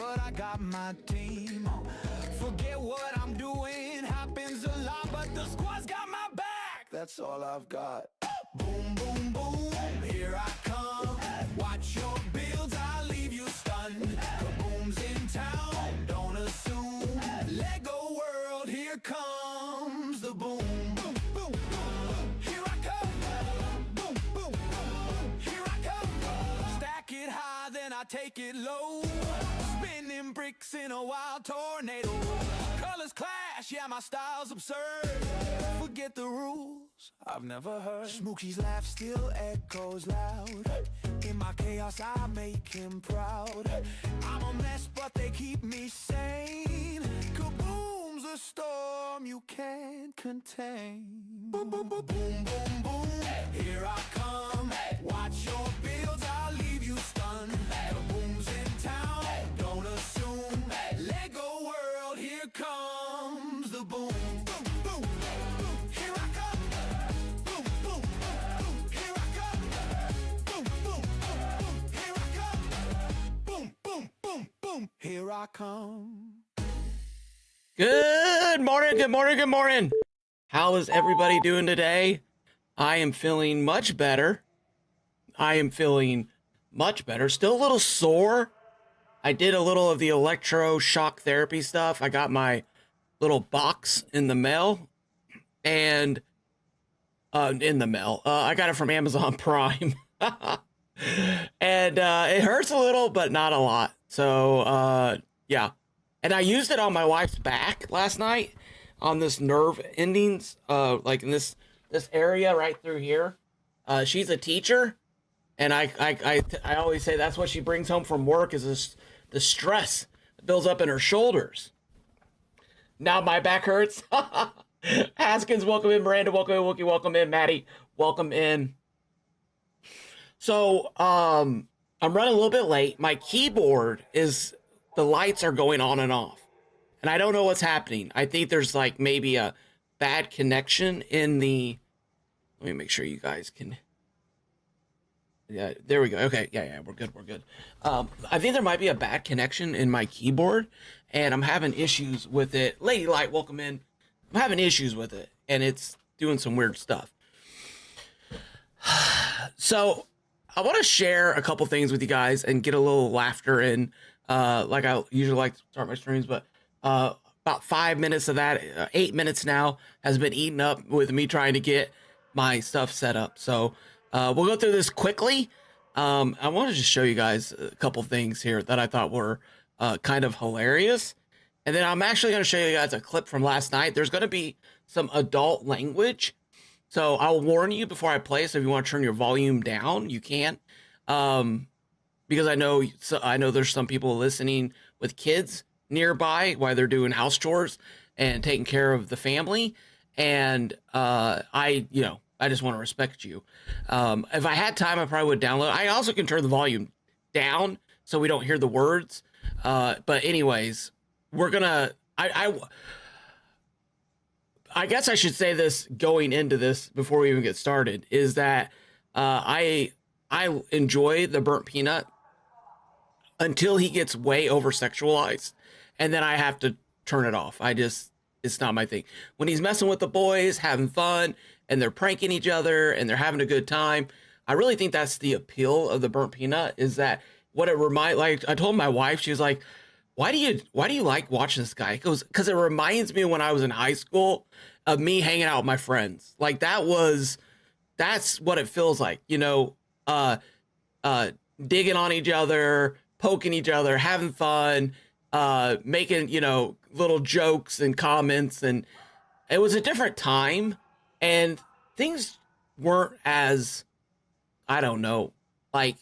but I got my team. Forget what I'm doing, happens a lot, but the squad's got my back. That's all I've got. Boom, boom, boom, here I come. Watch your builds, I'll leave you stunned. Boom's in town, don't assume. Lego world, here comes the boom. Boom, boom, boom, here I come. Boom, boom, boom, here I come. Stack it high, then I take it low. Spinning bricks in a wild tornado. Colors clash, yeah, my style's absurd. Forget the rules, I've never heard. Smokey's laugh still echoes loud. In my chaos, I make him proud. I'm a mess, but they keep me sane. Kaboom's a storm you can't contain. Boom, boom, boom, boom, boom, boom. Here I come. Watch your builds, I'll leave you stunned. Kaboom's in town, don't assume. Lego world, here comes the boom. Boom, boom, boom. Here I come. Boom, boom, boom. Here I come. Boom, boom, boom. Here I come. Boom, boom, boom, boom. Here I come. Good morning, good morning, good morning. How is everybody doing today? I am feeling much better. Still a little sore. I did a little of the electroshock therapy stuff. I got my little box in the mail. And I got it from Amazon Prime. And it hurts a little, but not a lot. So yeah. And I used it on my wife's back last night on this nerve endings, like in this area right through here. She's a teacher, and I always say that's what she brings home from work is this the stress that builds up in her shoulders. Now my back hurts. Haskins, welcome in. Miranda, welcome in. Wookie, welcome in. Maddie, welcome in. So I'm running a little bit late. My keyboard is. The lights are going on and off, and I don't know what's happening. I think there's like maybe a bad connection in the, let me make sure you guys can, yeah, there we go. Okay. Yeah, we're good. I think there might be a bad connection in my keyboard, and I'm having issues with it. Lady Light, welcome in. I'm having issues with it, and it's doing some weird stuff. So I want to share a couple things with you guys and get a little laughter in. Like I usually like to start my streams, but about 5 minutes of that, 8 minutes now, has been eaten up with me trying to get my stuff set up. So we'll go through this quickly. I want to just show you guys a couple things here that I thought were kind of hilarious. And then I'm actually going to show you guys a clip from last night. There's going to be some adult language. So I'll warn you before I play. So if you want to turn your volume down, you can. Because I know there's some people listening with kids nearby while they're doing house chores and taking care of the family. And I just want to respect you. If I had time, I probably would download. I also can turn the volume down so we don't hear the words. But anyways, we're gonna. I guess I should say this going into this before we even get started is that I enjoy the burnt peanut until he gets way over sexualized, and then I have to turn it off. It's not my thing. When he's messing with the boys, having fun, and they're pranking each other, and they're having a good time, I really think that's the appeal of the burnt peanut, is that what it like I told my wife, she was like, why do you like watching this guy? He goes, because it reminds me when I was in high school of me hanging out with my friends. Like that's what it feels like, digging on each other, poking each other, having fun, making, little jokes and comments. And it was a different time, and things weren't as, I don't know, like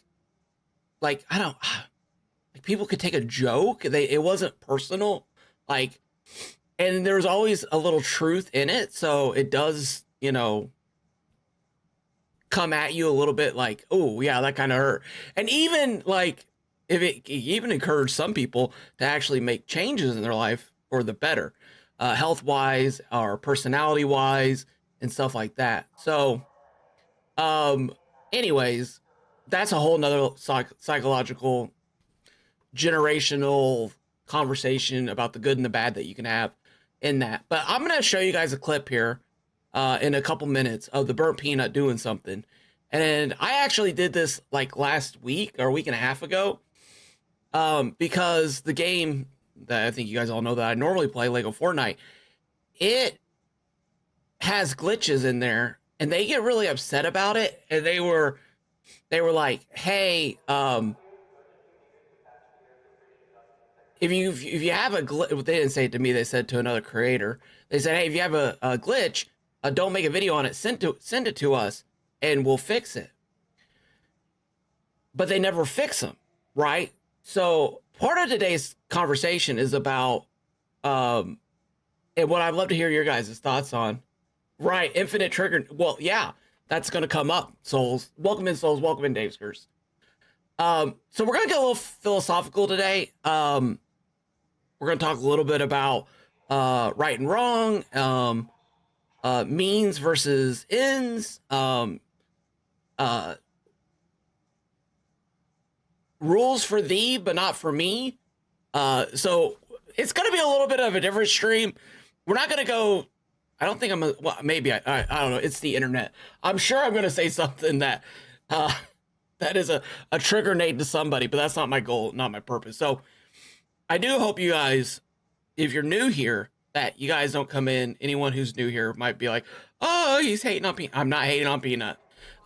people could take a joke. It wasn't personal, and there was always a little truth in it. So it does, come at you a little bit like, oh yeah, that kind of hurt. And even like, if it even encouraged some people to actually make changes in their life for the better, health wise or personality wise and stuff like that. So, anyways, that's a whole nother psychological generational conversation about the good and the bad that you can have in that. But I'm going to show you guys a clip here in a couple minutes of the burnt peanut doing something. And I actually did this like last week or a week and a half ago because the game that I think you guys all know that I normally play, Lego Fortnite, it has glitches in there and they get really upset about it. And they were like, hey, if you have a glitch, they didn't say it to me, they said to another creator. They said, hey, if you have a glitch, don't make a video on it, send it to us and we'll fix it. But they never fix them, right? So part of today's conversation is about and what I'd love to hear your guys' thoughts on. Right, infinite trigger. Well, yeah, that's going to come up. Souls, welcome in, Souls. Welcome in, Dave Skurs. So we're going to get a little philosophical today. We're going to talk a little bit about right and wrong, means versus ends, rules for thee, but not for me. So it's going to be a little bit of a different stream. We're not going to go. I don't think well, maybe I don't know. It's the internet. I'm sure I'm going to say something that that is a trigger nade to somebody, but that's not my goal, not my purpose. So I do hope you guys, if you're new here, that you guys don't come in. Anyone who's new here might be like, oh, he's hating on Peanut. I'm not hating on Peanut.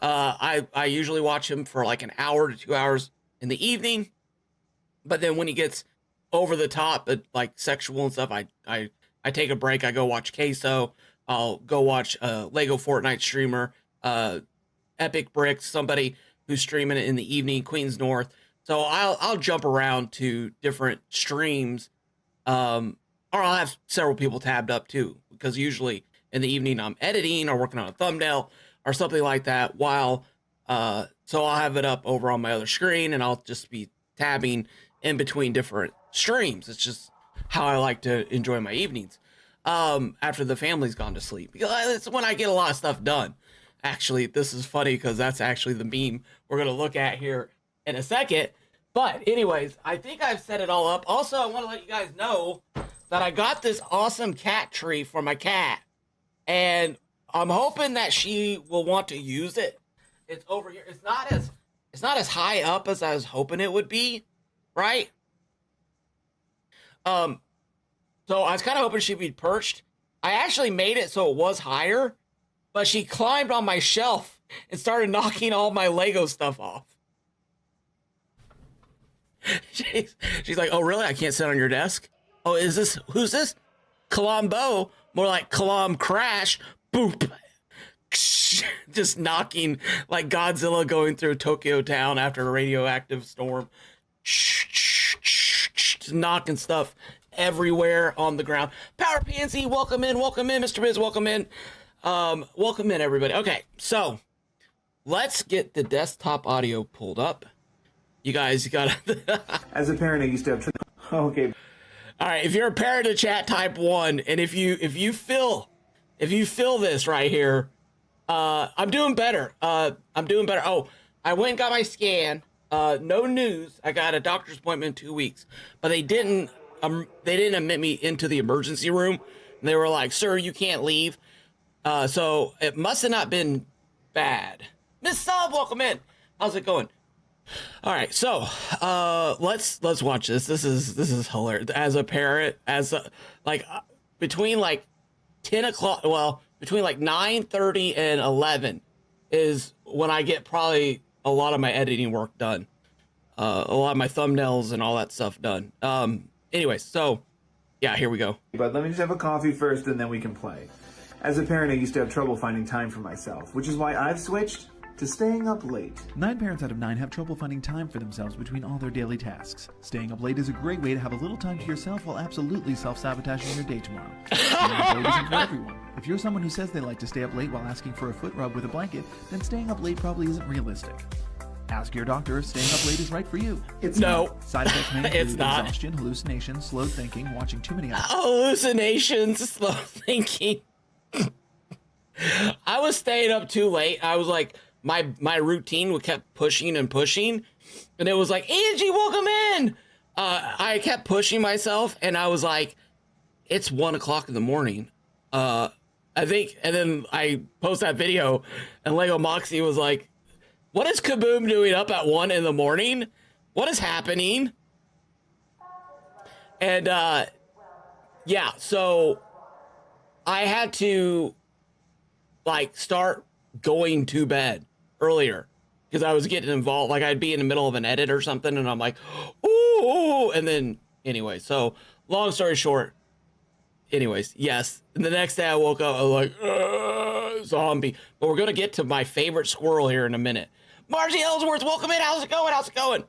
I usually watch him for like an hour to 2 hours in the evening, but then when he gets over the top, like sexual and stuff, I take a break. I go watch Queso. I'll go watch a Lego Fortnite streamer, Epic Bricks, somebody who's streaming it in the evening, Queens North. So I'll jump around to different streams, or I'll have several people tabbed up too, because usually in the evening I'm editing or working on a thumbnail or something like that. While so I'll have it up over on my other screen, and I'll just be tabbing in between different streams. It's just how I like to enjoy my evenings after the family's gone to sleep, because it's when I get a lot of stuff done. Actually, this is funny because that's actually the meme we're going to look at here in a second. But anyways, I think I've set it all up. Also, I want to let you guys know that I got this awesome cat tree for my cat, and I'm hoping that she will want to use it. It's over here. It's not as high up as I was hoping it would be, right? So I was kind of hoping she'd be perched. I actually made it so it was higher, but she climbed on my shelf and started knocking all my Lego stuff off. She's like, oh, really? I can't sit on your desk? Oh, who's this? Colombo, more like Colom Crash. Boop. Just knocking like Godzilla going through Tokyo town after a radioactive storm. Just knocking stuff everywhere on the ground. Power PNC, welcome in, Mr. Biz, welcome in. Welcome in, everybody. Okay, so let's get the desktop audio pulled up. You guys gotta As a parent, I used to have okay. All right, if you're a parent of chat, type 1, and if you feel this right here, I'm doing better. Oh, I went and got my scan. No news. I got a doctor's appointment in 2 weeks, but they didn't admit me into the emergency room. And they were like, "Sir, you can't leave." So it must have not been bad. Miss Sub, welcome in. How's it going? All right, so let's watch this. This is hilarious. As a parent, between like 10 o'clock, well, between like 9:30 and 11 is when I get probably a lot of my editing work done, a lot of my thumbnails and all that stuff done. Anyways, so yeah, here we go. But let me just have a coffee first, and then we can play. As a parent, I used to have trouble finding time for myself, which is why I've switched to staying up late. 9 parents out of 9 have trouble finding time for themselves between all their daily tasks. Staying up late is a great way to have a little time to yourself while absolutely self-sabotaging your day tomorrow. Staying up late isn't for everyone. If you're someone who says they like to stay up late while asking for a foot rub with a blanket, then staying up late probably isn't realistic. Ask your doctor if staying up late is right for you. It's no. not. Side effects may include It's not. exhaustion, hallucinations, slow thinking, watching too many hours. Hallucinations, slow thinking. I was staying up too late. I was like, my routine would kept pushing and pushing, and it was like, Angie, welcome in. I kept pushing myself, and I was like, it's 1 o'clock in the morning. I think, and then I post that video, and Lego Moxie was like, what is Kaboom doing up at 1 in the morning? What is happening? And yeah, so I had to like start going to bed earlier because I was getting involved. Like I'd be in the middle of an edit or something, and I'm like, ooh, and then anyway. So long story short, anyways, yes. And the next day I woke up, I was like, zombie. But we're gonna get to my favorite squirrel here in a minute. Margie Ellsworth, welcome in. How's it going? How's it going?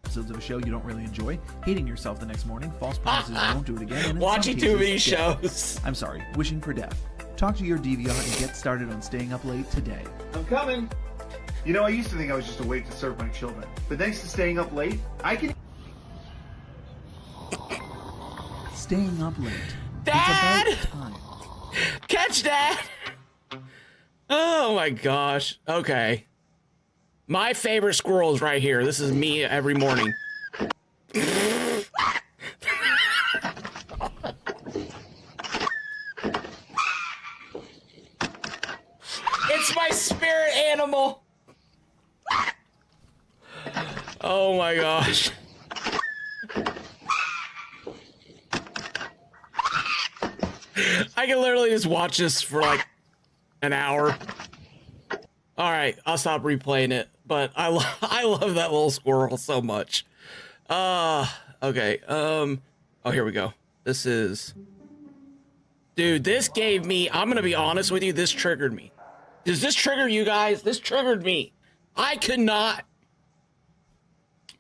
Episodes of a show you don't really enjoy, hating yourself the next morning, false promises you won't do it again, and in Watching some too cases, many death. shows. I'm sorry, wishing for death. Talk to your DVR and get started on staying up late today. I'm coming. You know, I used to think I was just awake to serve my children, but thanks to staying up late, I can. Staying up late. Dad! It's about time. Catch Dad! Oh my gosh. Okay. My favorite squirrel is right here. This is me every morning. It's my spirit animal. Oh my gosh. I can literally just watch this for like an hour. All right, I'll stop replaying it, but I love that little squirrel so much. Okay. Oh, here we go. This is, dude, this gave me, I'm gonna be honest with you, this triggered me. Does this trigger you guys? This triggered me. I could not.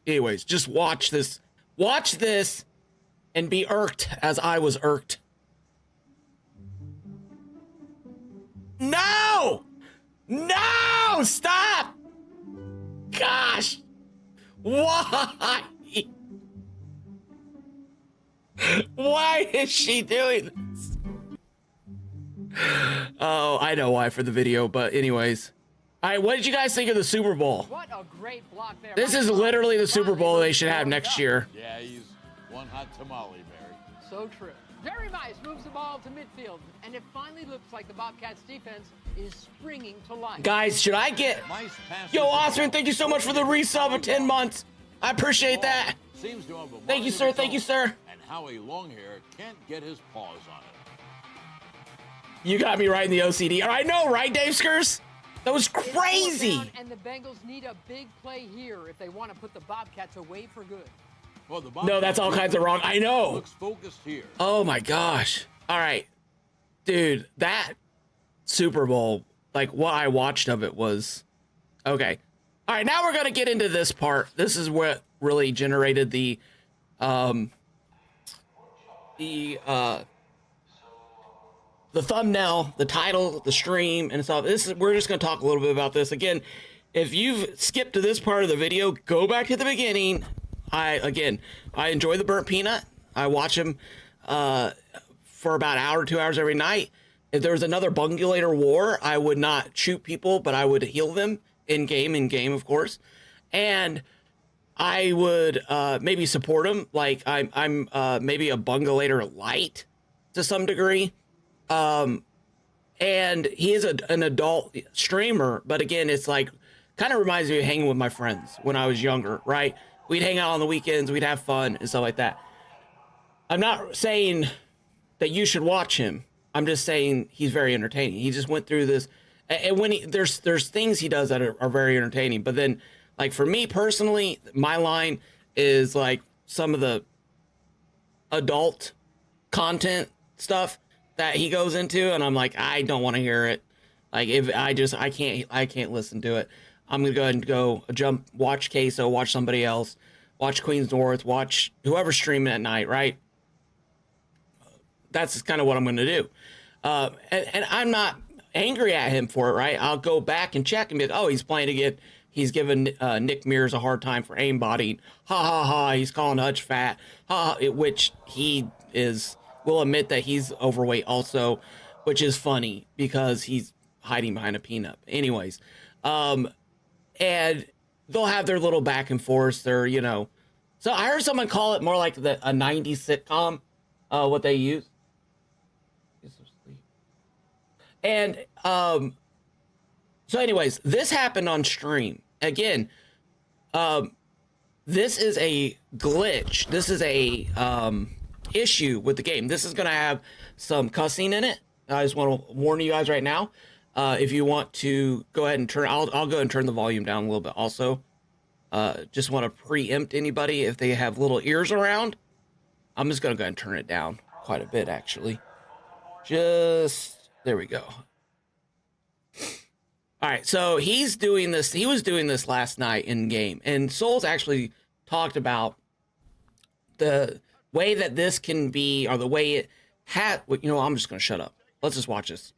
Anyways, just watch this. Watch this and be irked as I was irked. No! No! Stop! Gosh! Why? Why is she doing this? Oh, I know why for the video, but anyways. All right, what did you guys think of the Super Bowl? What a great block there. This is literally the Super Bowl they should have next year. Yeah, he's one hot tamale, Barry. So true. Jerry Mice moves the ball to midfield, and it finally looks like the Bobcats defense is springing to life. Guys, should I get... Yo, Osman, thank you so much for the resub of 10 months. I appreciate that. Seems to have a Thank you, sir. Thank you, sir. And Howie Longhair can't get his paws on it. You got me right in the OCD. I know, right, Dave Skurs? That was It's fourth crazy. down, and the Bengals need a big play here if they want to put the Bobcats away for good. Well, the No, that's all kinds of wrong. I know. Looks focused here. Oh my gosh. All right. Dude, that Super Bowl, like what I watched of it was okay. All right, now we're going to get into this part. This is what really generated the thumbnail, the title, the stream, and stuff. We're just going to talk a little bit about this. Again, if you've skipped to this part of the video, go back to the beginning. I enjoy the burnt peanut. I watch him for about an hour, 2 hours every night. If there was another Bungulator war, I would not shoot people, but I would heal them in game, of course. And I would maybe support him. Like I'm maybe a Bungulator light to some degree. And he is an adult streamer, but again, it's like kind of reminds me of hanging with my friends when I was younger, right? We'd hang out on the weekends, we'd have fun and stuff like that. I'm not saying that you should watch him. I'm just saying he's very entertaining. He just went through this, and when there's things he does that are very entertaining. But then, like for me personally, my line is like some of the adult content stuff that he goes into, and I'm like, I don't want to hear it. Like if I can't listen to it. I'm gonna go ahead and watch Queso, watch somebody else, watch Queen's North, watch whoever's streaming at night, right? That's kind of what I'm gonna do. And I'm not angry at him for it, right? I'll go back and check and be like, oh, he's playing again. He's giving Nick Mears a hard time for aimbotting. Ha ha ha! He's calling Hutch fat. Ha! Which he will admit that he's overweight also, which is funny because he's hiding behind a peanut. Anyways, and they'll have their little back and forth, their So I heard someone call it more like a 90s sitcom, what they use. And so anyways, this happened on stream. Again, this is a glitch. This is a issue with the game. This is going to have some cussing in it. I just want to warn you guys right now. If you want to go ahead and turn, I'll go ahead and turn the volume down a little bit also. Just want to preempt anybody if they have little ears around. I'm just going to go ahead and turn it down quite a bit, actually. Just, there we go. All right, so he's doing this. He was doing this last night in game, and Souls actually talked about the way that this can be, or the way it had. You know, I'm just going to shut up. Let's just watch this.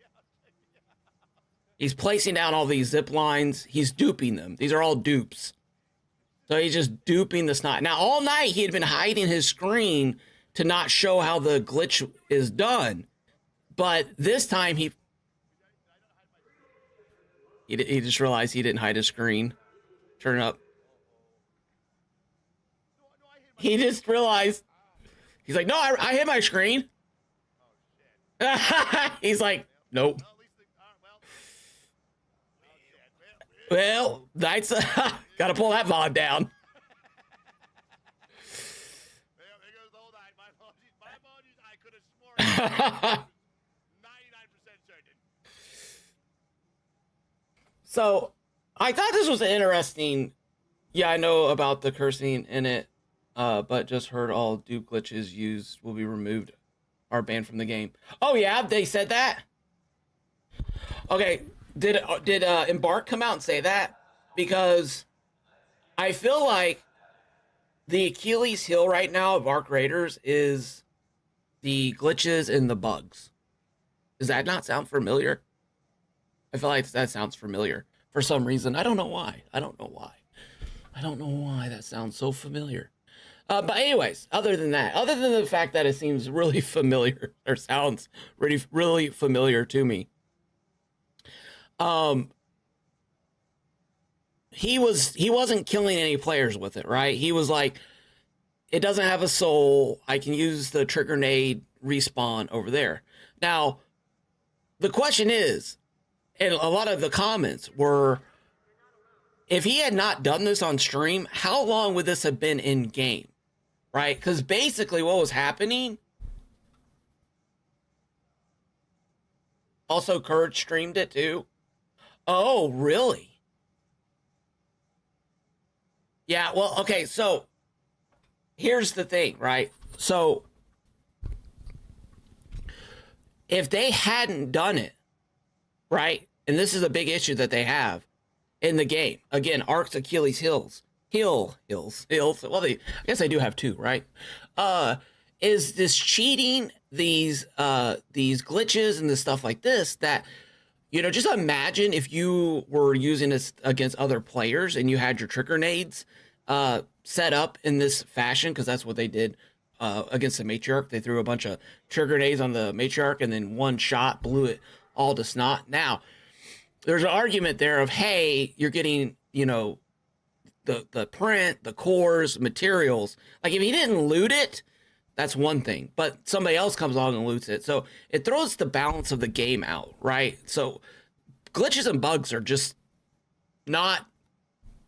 He's placing down all these zip lines. He's duping them. These are all dupes. So he's just duping the snot. Now, all night he had been hiding his screen to not show how the glitch is done. But this time he just realized he didn't hide his screen. Turn it up. He just realized. He's like, no, I hit my screen. He's like, nope. Well, that's gotta pull that VOD down. So, I thought this was interesting. Yeah, I know about the cursing in it, but just heard all dupe glitches used will be removed or banned from the game. Oh yeah, they said that? Okay, did Embark come out and say that? Because I feel like the Achilles heel right now of Arc Raiders is the glitches and the bugs. Does that not sound familiar? I feel like that sounds familiar for some reason. I don't know why. I don't know why that sounds so familiar. But anyways, other than that, other than the fact that it seems really familiar or sounds really, really familiar to me, he wasn't killing any players with it, right? He was like, it doesn't have a soul. I can use the trigger grenade respawn over there. Now, the question is, and a lot of the comments were, if he had not done this on stream, how long would this have been in game? Right? Because basically what was happening. Also, Courage streamed it too. Oh, really? Yeah, well, okay, so here's the thing, right? So if they hadn't done it, right? And this is a big issue that they have in the game. Again, Arc's Achilles heels. Well, I guess they do have two, right? Is this cheating, these glitches and this stuff like this that, you know, just imagine if you were using this against other players and you had your trigger grenades set up in this fashion, because that's what they did against the matriarch. They threw a bunch of trigger grenades on the matriarch and then one shot blew it all to snot. Now, there's an argument there of, hey, you're getting, you know, the print, the cores, materials. Like, if he didn't loot it, that's one thing. But somebody else comes along and loots it. So it throws the balance of the game out, right? So glitches and bugs are just not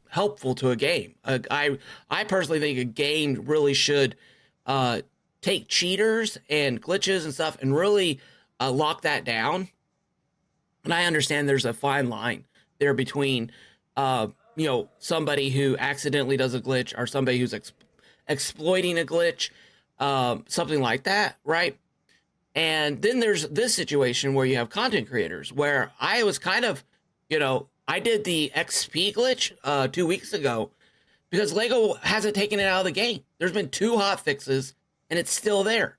helpful to a game. I personally think a game really should take cheaters and glitches and stuff and really lock that down. And I understand there's a fine line there between, you know, somebody who accidentally does a glitch or somebody who's exploiting a glitch, something like that, right? And then there's this situation where you have content creators where I was kind of, you know, I did the XP glitch 2 weeks ago because Lego hasn't taken it out of the game. There's been 2 hot fixes and it's still there.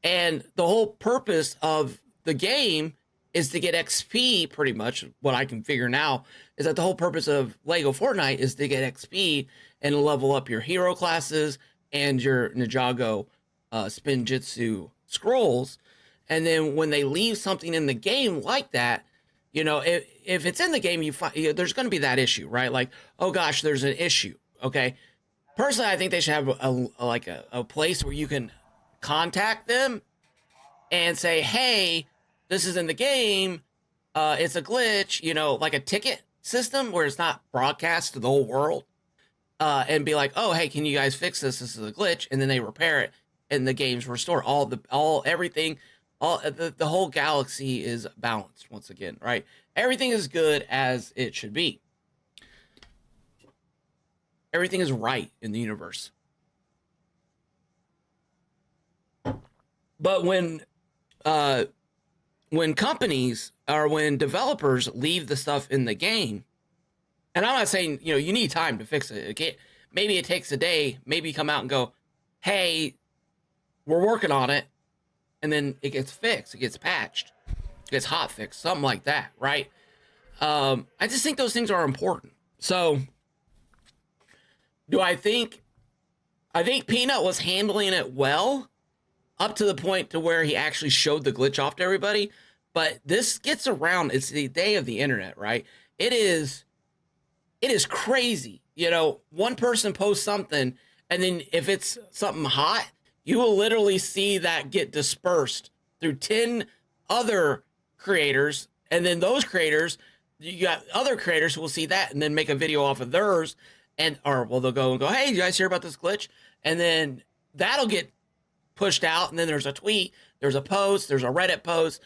And the whole purpose of the game is to get XP, pretty much. What I can figure now is that the whole purpose of Lego Fortnite is to get XP and level up your hero classes and your Ninjago Spinjitzu scrolls. And then when they leave something in the game like that, you know, if it's in the game, you find, there's going to be that issue, right? Like, oh gosh, there's an issue. Okay. personally, I think they should have a place where you can contact them and say, hey, this is in the game. It's a glitch, like a ticket system where it's not broadcast to the whole world. And be like, oh, hey, can you guys fix this? This is a glitch. And then they repair it and the game's restored. Everything, the whole galaxy is balanced once again, right? Everything is good as it should be. Everything is right in the universe. But when companies or when developers leave the stuff in the game, and I'm not saying, you need time to fix it. Maybe it takes a day, maybe come out and go, hey, we're working on it. And then it gets fixed, it gets patched, it gets hot fixed, something like that, right? I just think those things are important. So I think Peanut was handling it well up to the point to where he actually showed the glitch off to everybody. But this gets around. It's the day of the internet, right? It is crazy. One person posts something, and then if it's something hot, you will literally see that get dispersed through 10 other creators. And then those creators, you got other creators who will see that and then make a video off of theirs. They'll go and go, hey, you guys hear about this glitch? And then that'll get pushed out. And then there's a tweet, there's a post, there's a Reddit post.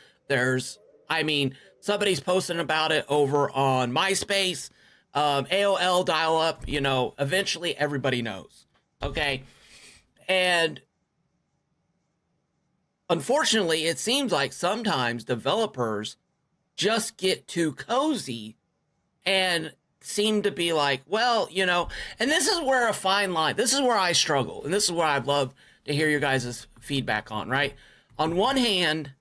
Somebody's posting about it over on MySpace, AOL dial-up, eventually everybody knows. Okay. And unfortunately, it seems like sometimes developers just get too cozy and seem to be like, well, and this is where a fine line, this is where I struggle. And this is where I'd love to hear your guys' feedback on, right? On one hand,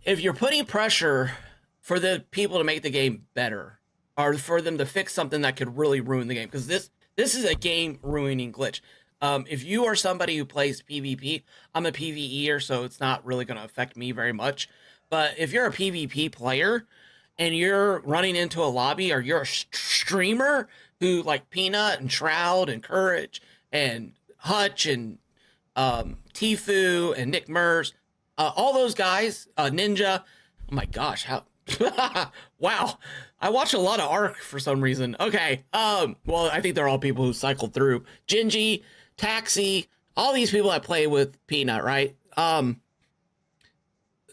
if you're putting pressure for the people to make the game better or for them to fix something that could really ruin the game, because this is a game ruining glitch. If you are somebody who plays PvP, I'm a PvEer, so it's not really going to affect me very much. But if you're a PvP player and you're running into a lobby, or you're a streamer who like Peanut and Shroud and Courage and Hutch and Tfue and Nick Mers, all those guys, Ninja. Oh my gosh, how wow. I watch a lot of Ark for some reason. Okay. Well, I think they're all people who cycled through. Gingy, Taxi, all these people that play with Peanut, right?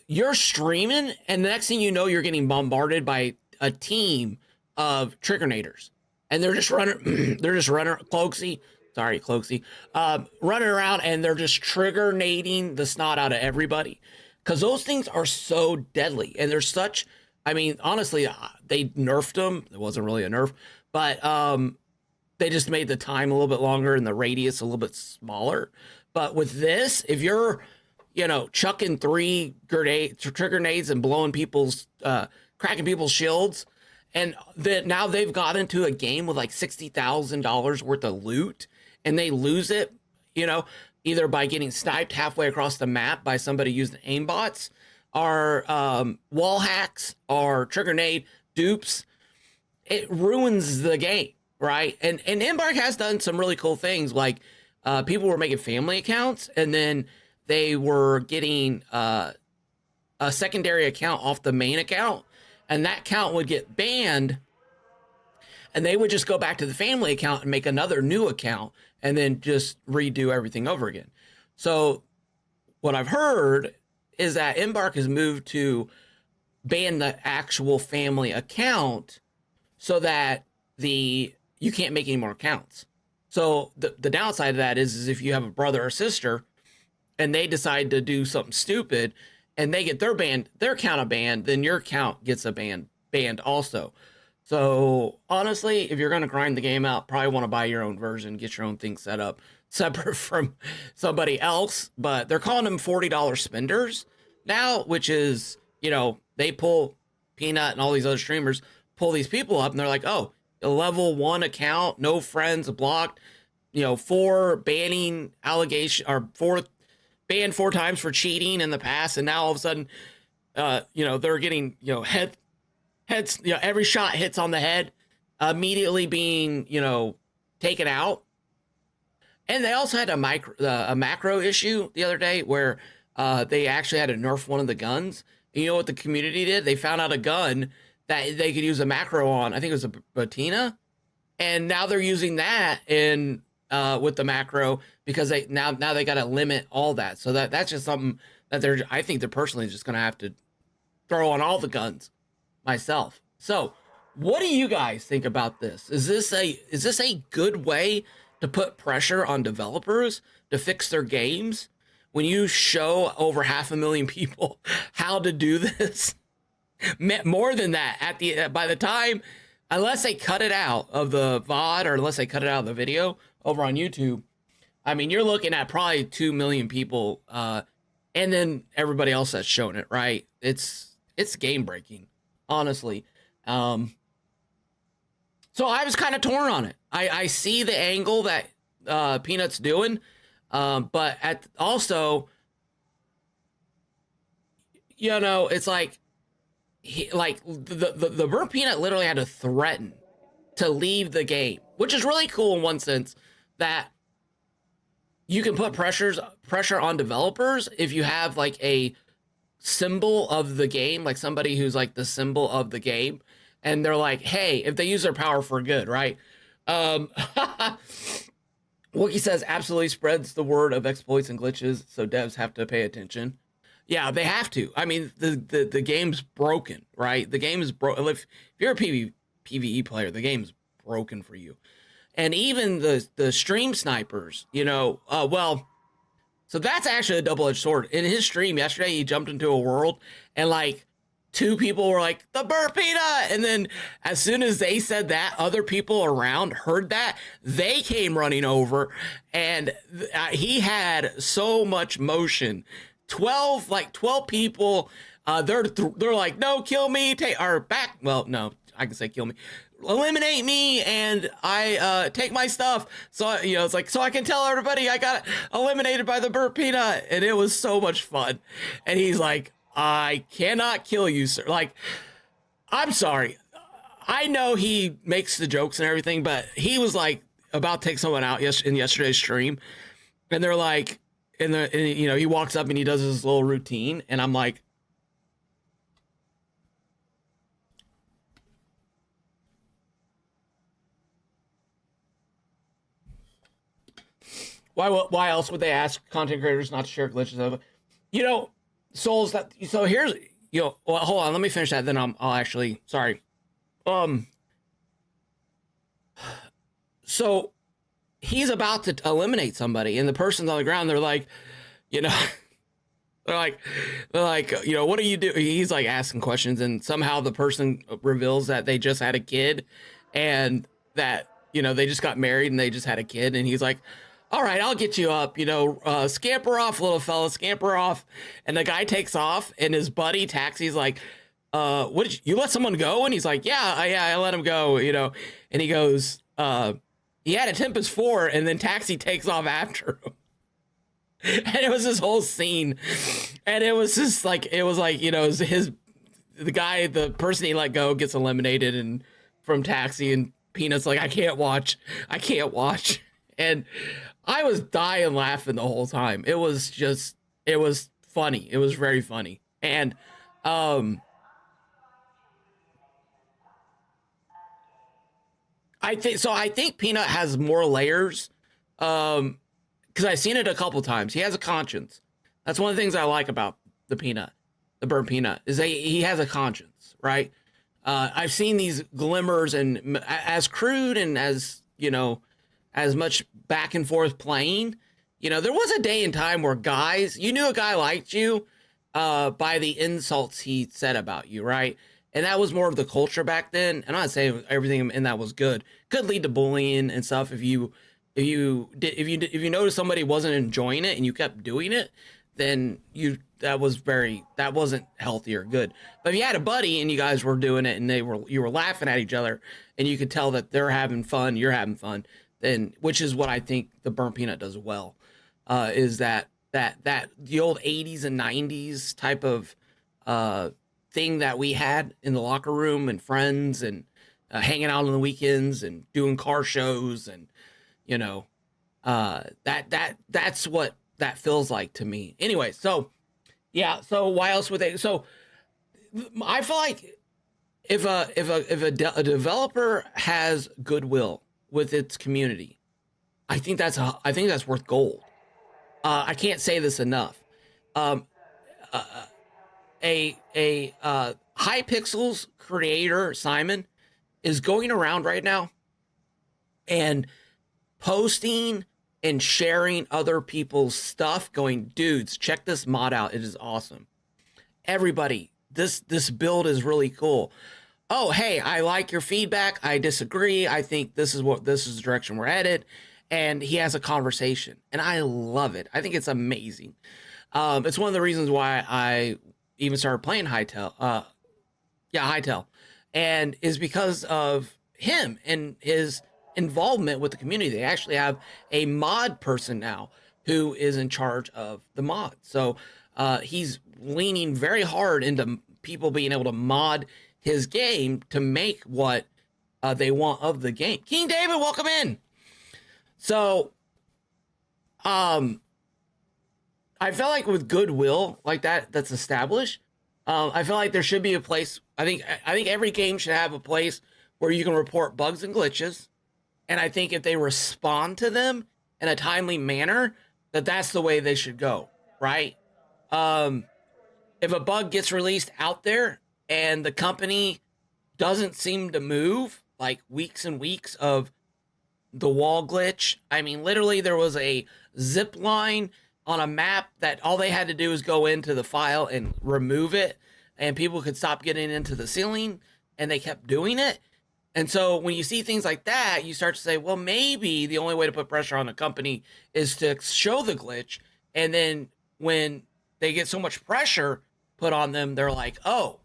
You're streaming, and the next thing you know, you're getting bombarded by a team of triggernators. And they're just running, Cloaksy, running around, and they're just triggernading the snot out of everybody. Because those things are so deadly. And they're such, honestly, they nerfed them. It wasn't really a nerf, but they just made the time a little bit longer and the radius a little bit smaller. But with this, if you're, chucking 3 trigger grenades and blowing people's, cracking people's shields, and that now they've got into a game with like $60,000 worth of loot, and they lose it, either by getting sniped halfway across the map by somebody using aimbots, or wall hacks, or trigger grenade dupes. It ruins the game, right? And Embark has done some really cool things, like people were making family accounts, and then they were getting a secondary account off the main account, and that account would get banned, and they would just go back to the family account and make another new account and then just redo everything over again. So what I've heard is that Embark has moved to ban the actual family account so that you can't make any more accounts. So the downside of that is if you have a brother or sister and they decide to do something stupid and they get their account banned, then your account gets banned also. So honestly, if you're going to grind the game out, probably want to buy your own version, get your own thing set up separate from somebody else. But they're calling them $40 spenders now, which is, they pull Peanut and all these other streamers, pull these people up, and they're like, oh, a level 1 account, no friends, blocked, 4 banning allegation, or 4 banned 4 times for cheating in the past. And now all of a sudden, they're getting, heads, every shot hits on the head, immediately being, taken out. And they also had a macro issue the other day where they actually had to nerf one of the guns. And you know what the community did? They found out a gun that they could use a macro on. I think it was a Batina, and now they're using that in with the macro because they now they got to limit all that. So that's just something that I think they're personally just gonna have to throw on all the guns myself. So, what do you guys think about this? Is this a good way to put pressure on developers to fix their games when you show over 500,000 people how to do this? More than that, by the time, unless they cut it out of the VOD or unless they cut it out of the video over on YouTube, I mean, you're looking at probably 2 million people, and then everybody else that's shown it, right? It's game breaking, honestly. So I was kind of torn on it. I see the angle that Peanut's doing, but also, you know, it's like the Burnt Peanut literally had to threaten to leave the game, which is really cool in one sense that you can put pressure on developers if you have like a symbol of the game, like somebody who's like the symbol of the game, and they're like, hey, if they use their power for good, right? Wookie says absolutely spreads the word of exploits and glitches, so devs have to pay attention. Yeah, they have to. I mean, the game's broken, right? The game is broken. If you're a PvE player, the game's broken for you. And even the stream snipers, you know, so that's actually a double-edged sword. In his stream yesterday, he jumped into a world and like 2 people were like, the Burnt Peanut. And then as soon as they said that, other people around heard that. They came running over, and he had so much motion. 12 people, they're like, no, kill me, no, I can say kill me, eliminate me, and I take my stuff. So, you know, it's like, so I can tell everybody I got eliminated by the Burnt Peanut. And it was so much fun. And he's like, I cannot kill you, sir. Like, I'm sorry. I know he makes the jokes and everything, but he was like about to take someone out in yesterday's stream. And they're like, and you know, he walks up and he does his little routine. And I'm like, why else would they ask content creators not to share glitches of it? You know, Souls, so here's, you know, well, hold on, let me finish that, then I'll actually, sorry. So he's about to eliminate somebody, and the person's on the ground, they're like, you know, they're like, you know, what do you do? He's like asking questions, and somehow the person reveals that they just had a kid, and that, you know, they just got married and they just had a kid, and he's like, all right, I'll get you up, you know, scamper off, little fella, scamper off. And the guy takes off, and his buddy Taxi's like, what did you let someone go? And he's like, yeah, I let him go, you know. And he goes, he had a Tempest 4, and then Taxi takes off after him. And it was this whole scene. And it was just like, it was like, you know, the person he let go gets eliminated and from Taxi, and Peanut's like, I can't watch. And I was dying laughing the whole time. It was funny. It was very funny. And I think Peanut has more layers. Because I've seen it a couple times. He has a conscience. That's one of the things I like about the Burnt Peanut, is he has a conscience, right? I've seen these glimmers, and as crude and as, you know, as much back and forth playing, you know, there was a day and time where you knew a guy liked you by the insults he said about you, right? And that was more of the culture back then. And I'm not saying everything in that was good. Could lead to bullying and stuff if you notice somebody wasn't enjoying it and you kept doing it, then that wasn't healthy or good. But if you had a buddy and you guys were doing it and you were laughing at each other and you could tell that they're having fun, you're having fun, then, which is what I think the Burnt Peanut does well, is that the old 80s and 90s type of thing that we had in the locker room, and friends, and hanging out on the weekends and doing car shows and you know, that's what that feels like to me. Anyway, so yeah, so why else would they? So I feel like if a developer has goodwill with its community, I think that's worth gold. I can't say this enough. Um, a Hypixel's creator Simon is going around right now and posting and sharing other people's stuff, going, dudes, check this mod out. It is awesome. Everybody, this build is really cool. Oh, hey, I like your feedback. I disagree. I think this is the direction we're headed. And he has a conversation, and I love it. I think it's amazing. It's one of the reasons why I even started playing Hytale. Hytale, and is because of him and his involvement with the community. They actually have a mod person now who is in charge of the mod. So he's leaning very hard into people being able to mod his game to make what they want of the game. King David, welcome in. So, I feel like with goodwill like that's established, I feel like there should be a place. I think every game should have a place where you can report bugs and glitches, and I think if they respond to them in a timely manner, that's the way they should go, right? If a bug gets released out there and the company doesn't seem to move, like weeks and weeks of the wall glitch. I mean, literally there was a zip line on a map that all they had to do was go into the file and remove it, and people could stop getting into the ceiling, and they kept doing it. And so when you see things like that, you start to say, well, maybe the only way to put pressure on a company is to show the glitch. And then when they get so much pressure put on them, they're like, oh,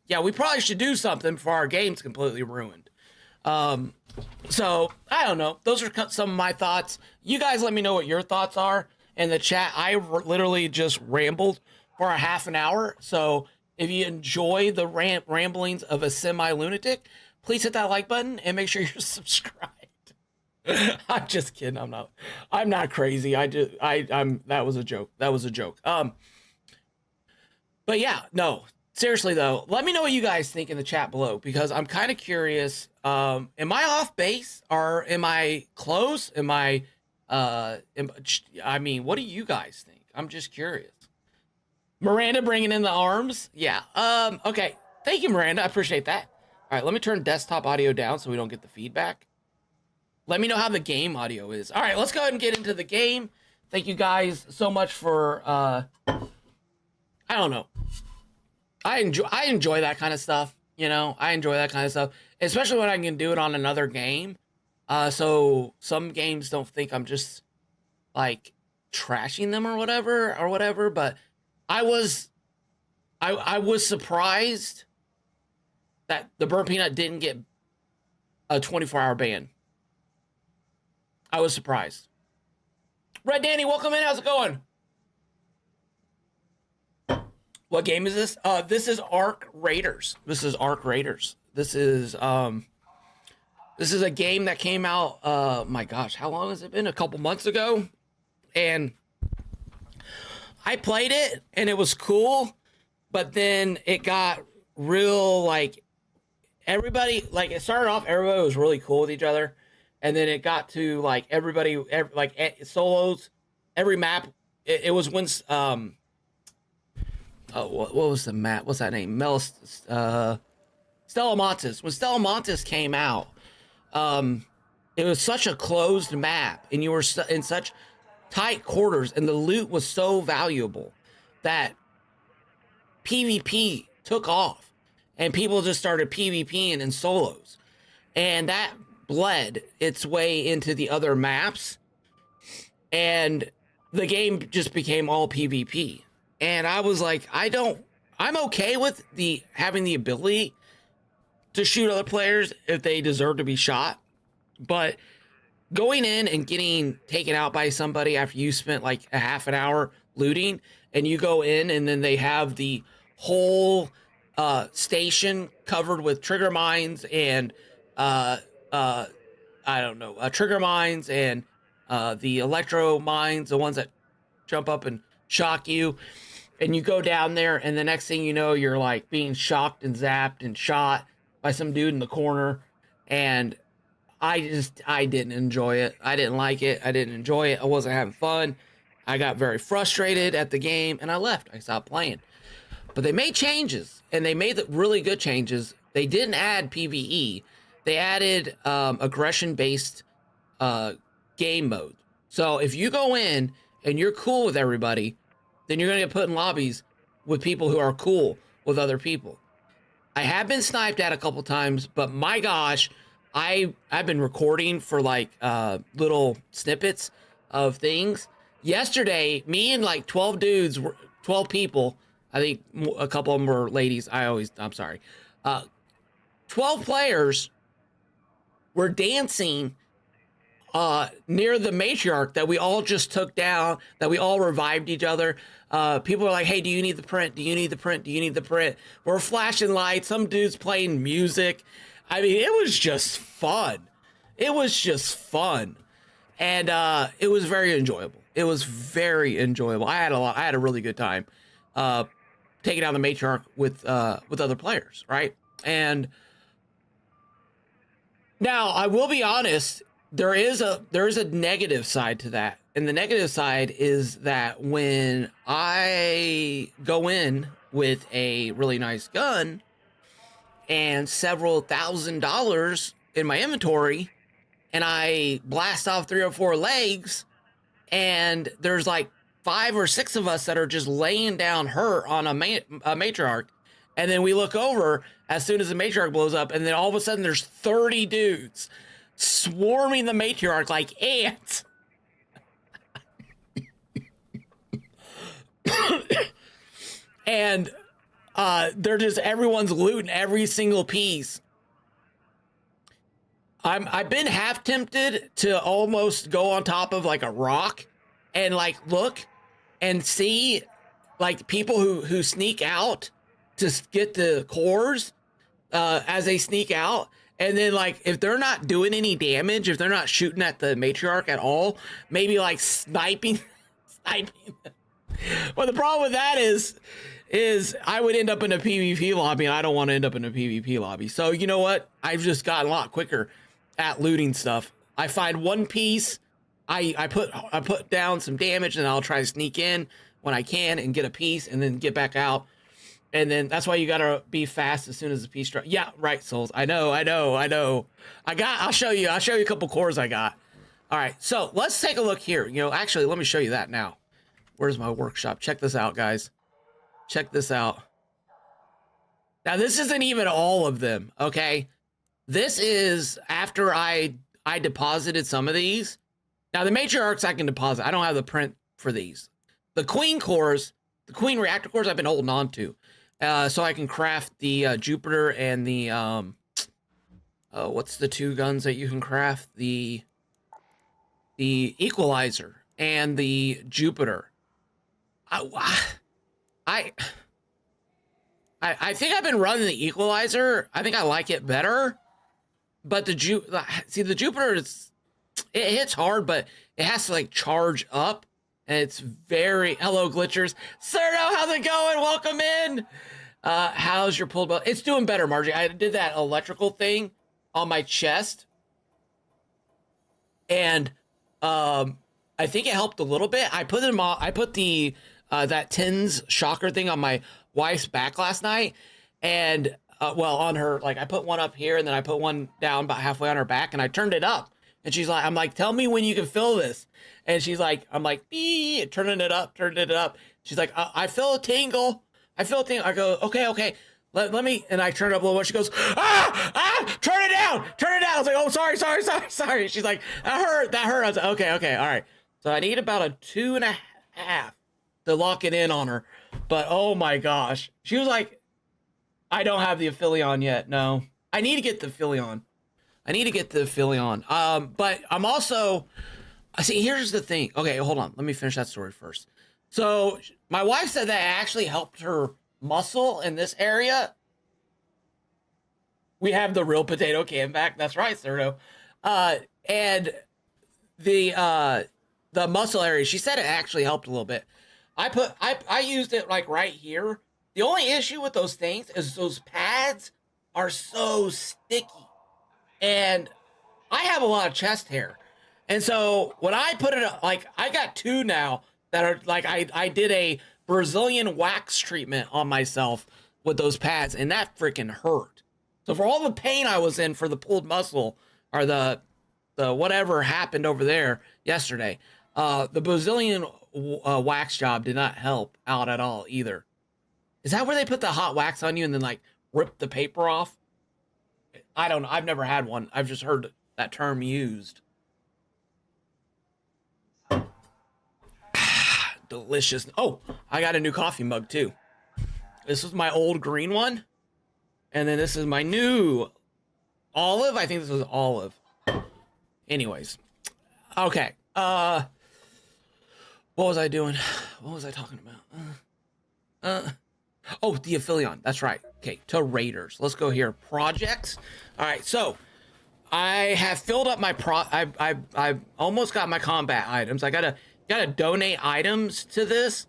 yeah, we probably should do something before our game's completely ruined. So I don't know. Those are some of my thoughts. You guys let me know what your thoughts are in the chat. I literally just rambled for a half an hour. So if you enjoy the ramblings of a semi-lunatic, please hit that like button and make sure you're subscribed. I'm just kidding. I'm not crazy. That was a joke. But yeah, no, seriously though, let me know what you guys think in the chat below, because I'm kind of curious. Am I off base or am I close? I mean, what do you guys think? I'm just curious. Miranda bringing in the arms. Yeah. Okay. Thank you, Miranda. I appreciate that. All right. Let me turn desktop audio down so we don't get the feedback. Let me know how the game audio is. All right. Let's go ahead and get into the game. Thank you guys so much for, I don't know. I enjoy that kind of stuff. You know, I enjoy that kind of stuff, especially when I can do it on another game. So some games don't think I'm just like trashing them or whatever. But I was surprised that the Burnt Peanut didn't get a 24-hour ban. I was surprised. Red Danny, welcome in. How's it going? What game is this? This is Ark Raiders. This is a game that came out, my gosh, how long has it been? A couple months ago. And I played it and it was cool, but then it got real, like, everybody, like, it started off, everybody was really cool with each other. And then it got to, like, everybody, solos, every map. It was when, what was the map? What's that name? Stella Montes. When Stella Montes came out, it was such a closed map, and you were in such tight quarters, and the loot was so valuable that PvP took off, and people just started PvPing in solos, and that bled its way into the other maps, and the game just became all PvP. And I was like, I'm okay with having the ability to shoot other players if they deserve to be shot. But going in and getting taken out by somebody after you spent like a half an hour looting, and you go in and then they have the whole station covered with trigger mines and I don't know, trigger mines and the electro mines, the ones that jump up and shock you. And you go down there, and the next thing you know, you're like being shocked and zapped and shot by some dude in the corner. And I didn't enjoy it. I didn't like it. I didn't enjoy it. I wasn't having fun. I got very frustrated at the game, and I left. I stopped playing. But they made changes, and they made the really good changes. They didn't add PvE. They added aggression-based game mode. So if you go in and you're cool with everybody, then you're going to get put in lobbies with people who are cool with other people. I have been sniped at a couple times, but my gosh, I've been recording for like little snippets of things. Yesterday, me and like 12 dudes, 12 people, I think a couple of them were ladies. I'm sorry. 12 players were dancing near the matriarch that we all just took down, that we all revived each other. People are like, hey, do you need the print? Do you need the print? Do you need the print? We're flashing lights. Some dude's playing music. I mean, it was just fun. It was just fun. And it was very enjoyable. It was very enjoyable. I had a really good time taking down the matriarch with other players, right? And now I will be honest, there is a negative side to that. And the negative side is that when I go in with a really nice gun and several $1,000s in my inventory, and I blast off 3 or 4 legs, and there's like 5 or 6 of us that are just laying down hurt on a matriarch, and then we look over as soon as the matriarch blows up, and then all of a sudden there's 30 dudes swarming the matriarch like ants. And they're just, everyone's looting every single piece. I've been half tempted to almost go on top of like a rock and like look and see like people who sneak out to get the cores as they sneak out. And then like, if they're not doing any damage, if they're not shooting at the matriarch at all, maybe like sniping. Well, the problem with that is I would end up in a PvP lobby, and I don't want to end up in a PvP lobby. So you know what? I've just gotten a lot quicker at looting stuff. I find one piece, I put down some damage, and I'll try to sneak in when I can and get a piece, and then get back out. And then that's why you gotta be fast as soon as the piece drops. Yeah, right, Souls. I know. I'll show you a couple cores I got. All right, so let's take a look here. You know, actually, let me show you that now. Where's my workshop? Check this out, guys. Check this out. Now, this isn't even all of them, okay? This is after I deposited some of these. Now, the matriarchs I can deposit. I don't have the print for these. The queen cores, the queen reactor cores, I've been holding on to. So I can craft the Jupiter and the, what's the 2 guns that you can craft? The Equalizer and the Jupiter. I think I've been running the Equalizer. I think I like it better, but the Jupiter it hits hard, but it has to like charge up, and it's very hello glitchers. Cerno, how's it going? Welcome in. How's your pulled bow? It's doing better, Margie. I did that electrical thing on my chest, and I think it helped a little bit. I put the that TINS shocker thing on my wife's back last night, and on her, like I put one up here and then I put one down about halfway on her back, and I turned it up, and she's like, I'm like, tell me when you can feel this, and she's like, I'm like, turning it up. She's like, I feel a tingle. I I go, okay. Let me, and I turn it up a little more. She goes, turn it down. I was like, oh, sorry. She's like, that hurt. I was like, okay, all right. So I need about a 2.5 to lock it in on her. But oh my gosh. She was like, I don't have the Aphelion yet. No, I need to get the Aphelion. But I'm also, see, here's the thing. Okay, hold on. Let me finish that story first. So my wife said that it actually helped her muscle in this area. We have the real potato can back. That's right, Cerno. and the muscle area, she said it actually helped a little bit. I used it like right here. The only issue with those things is those pads are so sticky, and I have a lot of chest hair. And so when I put it, like, I got two now that are like, I did a Brazilian wax treatment on myself with those pads, and that freaking hurt. So for all the pain I was in for the pulled muscle, or the whatever happened over there yesterday, the Brazilian wax job did not help out at all either. Is that where they put the hot wax on you and then like rip the paper off? I don't know. I've never had one. I've just heard that term used. Delicious. Oh, I got a new coffee mug too. This was my old green one. And then this is my new olive. I think this was olive. Anyways. Okay. What was I doing? What was I talking about? Oh, the affiliate. That's right. Okay, to Raiders. Let's go here. Projects. All right, so I have filled up my I almost got my combat items. I gotta donate items to this.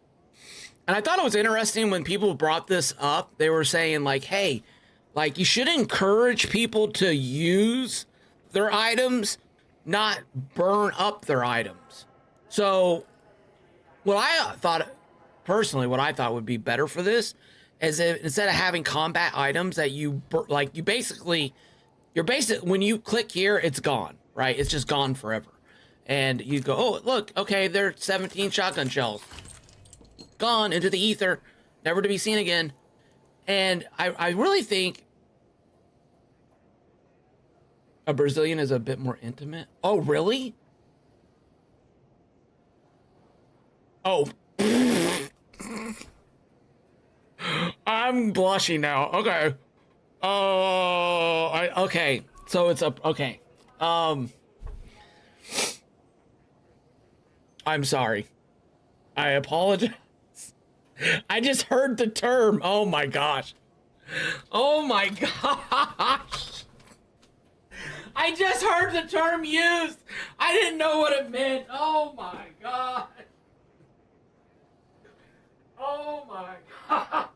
And I thought it was interesting when people brought this up. They were saying like, hey, like you should encourage people to use their items, not burn up their items. So what I thought would be better for this is if, instead of having combat items that you like, you're basically when you click here, it's gone, right? It's just gone forever. And you go, oh, look, okay, there's 17 shotgun shells. Gone into the ether, never to be seen again. And I really think a Brazilian is a bit more intimate. Oh, really? Oh. I'm blushing now. Okay. Oh, okay. So it's okay. I'm sorry. I apologize. I just heard the term. Oh my gosh. Oh my gosh. I just heard the term used. I didn't know what it meant. Oh my god. Oh my god.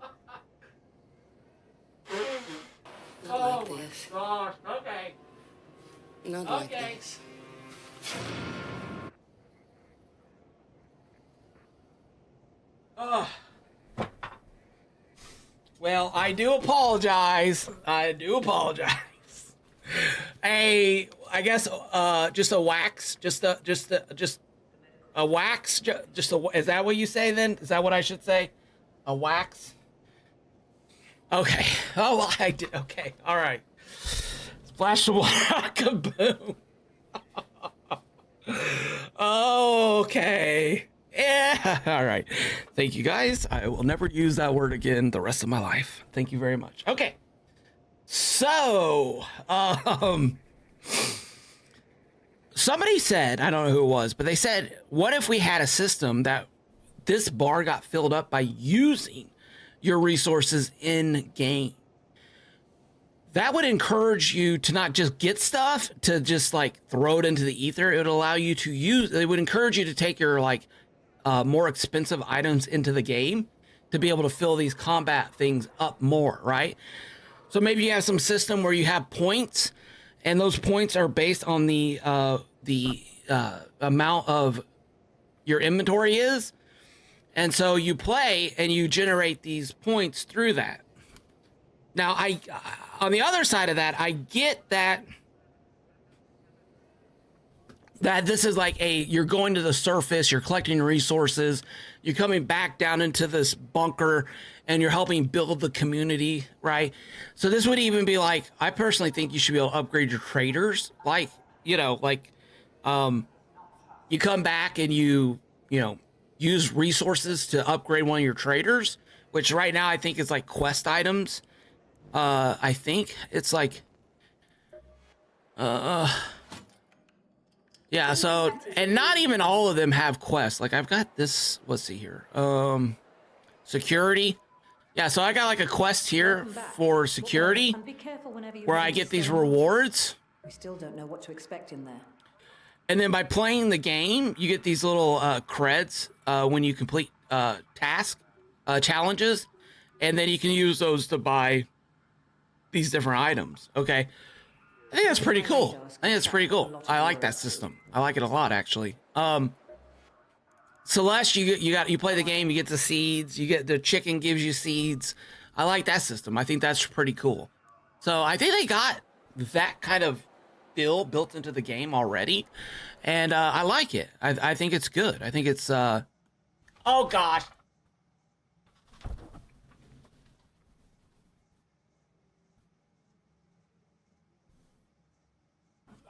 Not Oh like my this. gosh. Okay. Not like Okay. this. Ugh. Well, I do apologize. I guess just a wax, just a wax, is that what you say then? Is that what I should say? A wax? Okay. Oh, well, I did. Okay. All right. Splash the water. Kaboom. Okay. Yeah. All right. Thank you guys. I will never use that word again the rest of my life. Thank you very much. Okay. So, somebody said, I don't know who it was, but they said, what if we had a system that this bar got filled up by using your resources in game? That would encourage you to not just get stuff, to just like throw it into the ether. It would allow you to it would encourage you to take your like more expensive items into the game to be able to fill these combat things up more, right? So maybe you have some system where you have points, and those points are based on the amount of your inventory is. And so you play and you generate these points through that. Now, on the other side of that, I get that this is like you're going to the surface, you're collecting resources, you're coming back down into this bunker, and you're helping build the community, right? So this would even be like, I personally think you should be able to upgrade your traders. Like, you come back and you use resources to upgrade one of your traders, which right now I think is like quest items. I think it's like, yeah, so, and not even all of them have quests. Like I've got this, let's see here. Security. Yeah, so I got like a quest here for security where I get these rewards. We still don't know what to expect in there. And then by playing the game, you get these little creds when you complete task challenges, and then you can use those to buy these different items. Okay, I think that's pretty cool. I think that's pretty cool. I like that system. I like it a lot, actually. Celeste, you play the game, you get the seeds, you get the chicken gives you seeds. I like that system. I think that's pretty cool. So I think they got that kind of feel built into the game already, and I like it. I think it's good. I think it's oh gosh.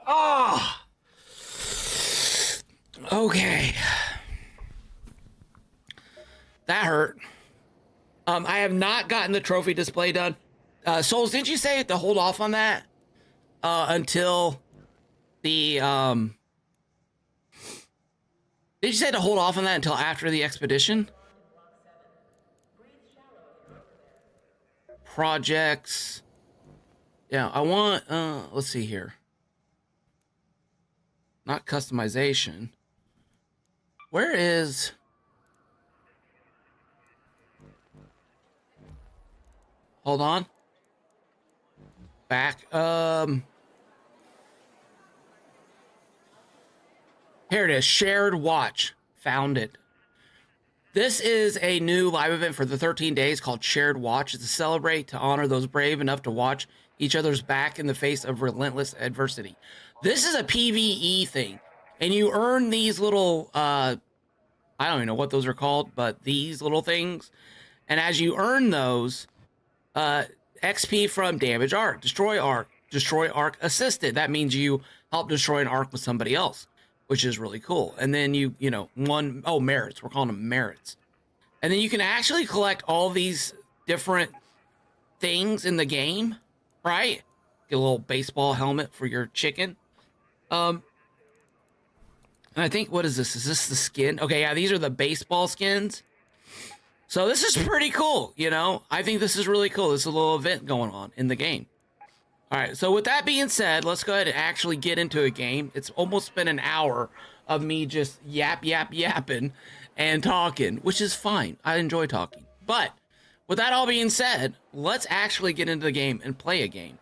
Oh. Okay. That hurt. I have not gotten the trophy display done. Souls, didn't you say to hold off on that until the Did you say to hold off on that until after the expedition? Projects. Yeah, I want let's see here. Not customization. Where is Hold on. Back. Here it is. Shared watch. Found it. This is a new live event for the 13 days called Shared Watch. It's to celebrate, to honor those brave enough to watch each other's back in the face of relentless adversity. This is a PvE thing. And you earn these little, I don't even know what those are called, but these little things. And as you earn those, XP from damage arc, destroy arc assisted. That means you help destroy an arc with somebody else, which is really cool. And then you know, merits. We're calling them merits. And then you can actually collect all these different things in the game, right? Get a little baseball helmet for your chicken. And I think, what is this? Is this the skin? Okay, yeah, these are the baseball skins. So this is pretty cool, you know? I think this is really cool. There's a little event going on in the game. All right, so with that being said, let's go ahead and actually get into a game. It's almost been an hour of me just yapping and talking, which is fine. I enjoy talking. But with that all being said, let's actually get into the game and play a game.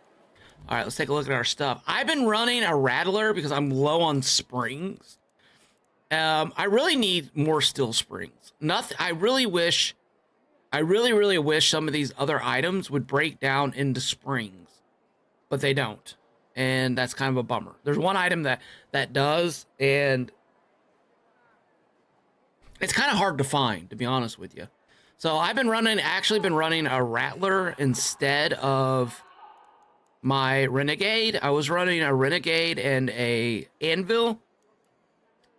All right, let's take a look at our stuff. I've been running a Rattler because I'm low on springs. I really need more steel springs. I really wish some of these other items would break down into springs, but they don't. And that's kind of a bummer. There's one item that does, and it's kind of hard to find, to be honest with you. So I've been running a Rattler instead of my Renegade. I was running a Renegade and a Anvil,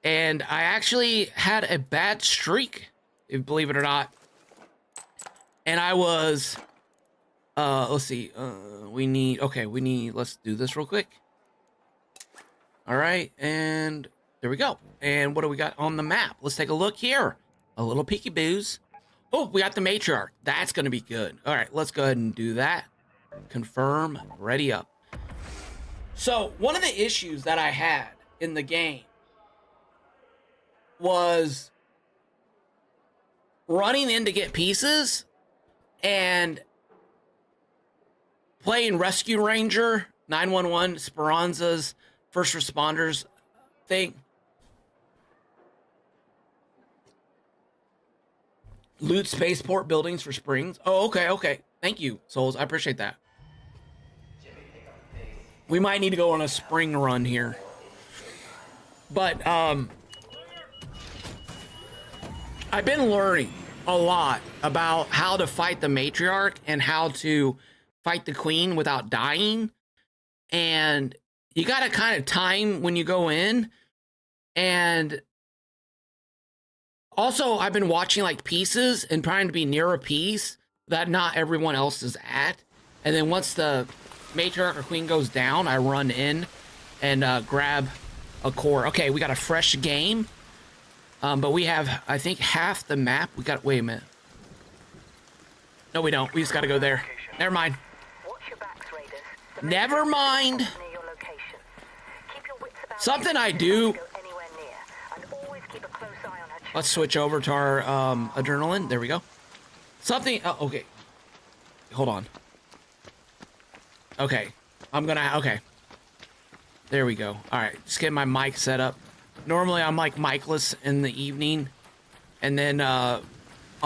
and I actually had a bad streak, if believe it or not. And I was, let's see, let's do this real quick. All right, and there we go. And what do we got on the map? Let's take a look here. A little peeky-boos. Oh, we got the matriarch. That's going to be good. All right, let's go ahead and do that. Confirm, ready up. So one of the issues that I had in the game was running in to get pieces and playing Rescue Ranger, 911, Speranza's first responders thing. Loot spaceport buildings for springs. Oh, okay. Thank you, Souls. I appreciate that. We might need to go on a spring run here. But, I've been learning a lot about how to fight the matriarch and how to fight the queen without dying. And you got to kind of time when you go in. And also, I've been watching like pieces and trying to be near a piece that not everyone else is at. And then once the matriarch or queen goes down, I run in and grab a core. Okay, we got a fresh game. But we have, I think, half the map. Wait a minute. No, we don't. We just got to go there. Never mind. Something I do. Let's switch over to our adrenaline. There we go. Something. Oh, okay. Hold on. Okay. Okay. There we go. All right. Just get my mic set up. Normally I'm like micless in the evening, and then I'll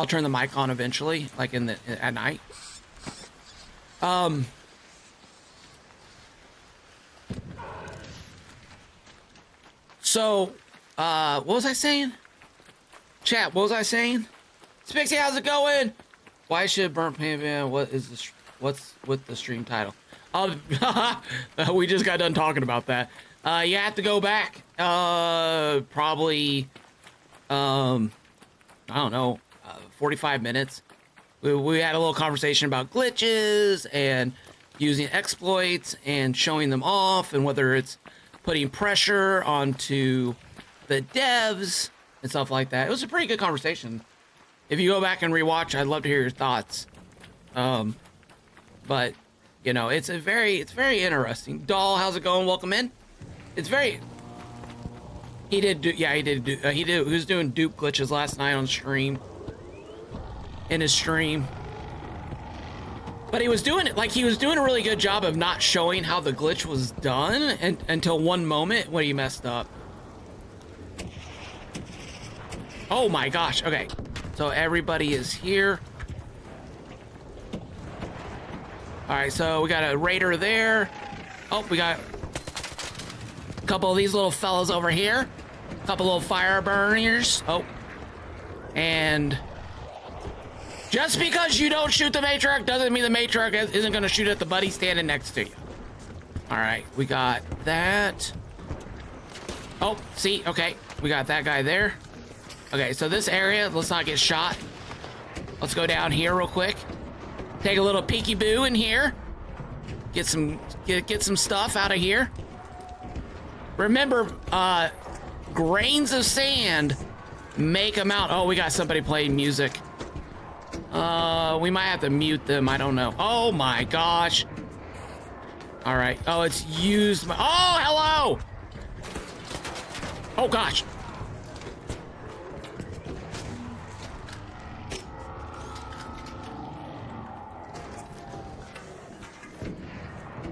turn the mic on eventually, like at night. So, what was I saying? Chat, what was I saying? Spixie, how's it going? Why should Burnt Pan? What's with the stream title? We just got done talking about that. You have to go back. Probably, I don't know, 45 minutes. We had a little conversation about glitches and using exploits and showing them off, and whether it's putting pressure onto the devs and stuff like that. It was a pretty good conversation. If you go back and rewatch, I'd love to hear your thoughts. But you know, it's very interesting. Doll, how's it going? Welcome in. It's very. He was doing dupe glitches last night on stream. In his stream. But he was doing it like he was doing a really good job of not showing how the glitch was done until one moment when he messed up. Oh my gosh. Okay. So everybody is here. All right, so we got a raider there. Oh, we got a couple of these little fellas over here. A couple little fire burners. Oh. And just because you don't shoot the matriarch doesn't mean the matriarch isn't going to shoot at the buddy standing next to you. All right, we got that. Oh, see, okay. We got that guy there. Okay, so this area, let's not get shot. Let's go down here real quick. Take a little peeky-boo in here. Get some stuff out of here. Remember, grains of sand make a mountain. Oh, we got somebody playing music. We might have to mute them. I don't know. Oh my gosh. All right. Oh, it's used. Oh, hello. Oh gosh.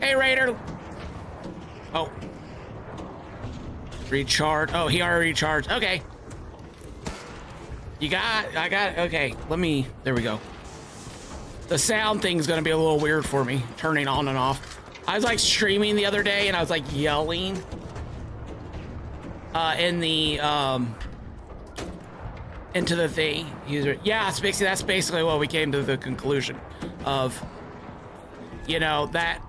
Hey, Raider. Oh. Recharge. Oh, he already recharged. Okay. I got, okay. There we go. The sound thing's gonna be a little weird for me, turning on and off. I was like streaming the other day and I was like yelling in the, into the thing. Yeah, that's basically what we came to the conclusion of, you know, that,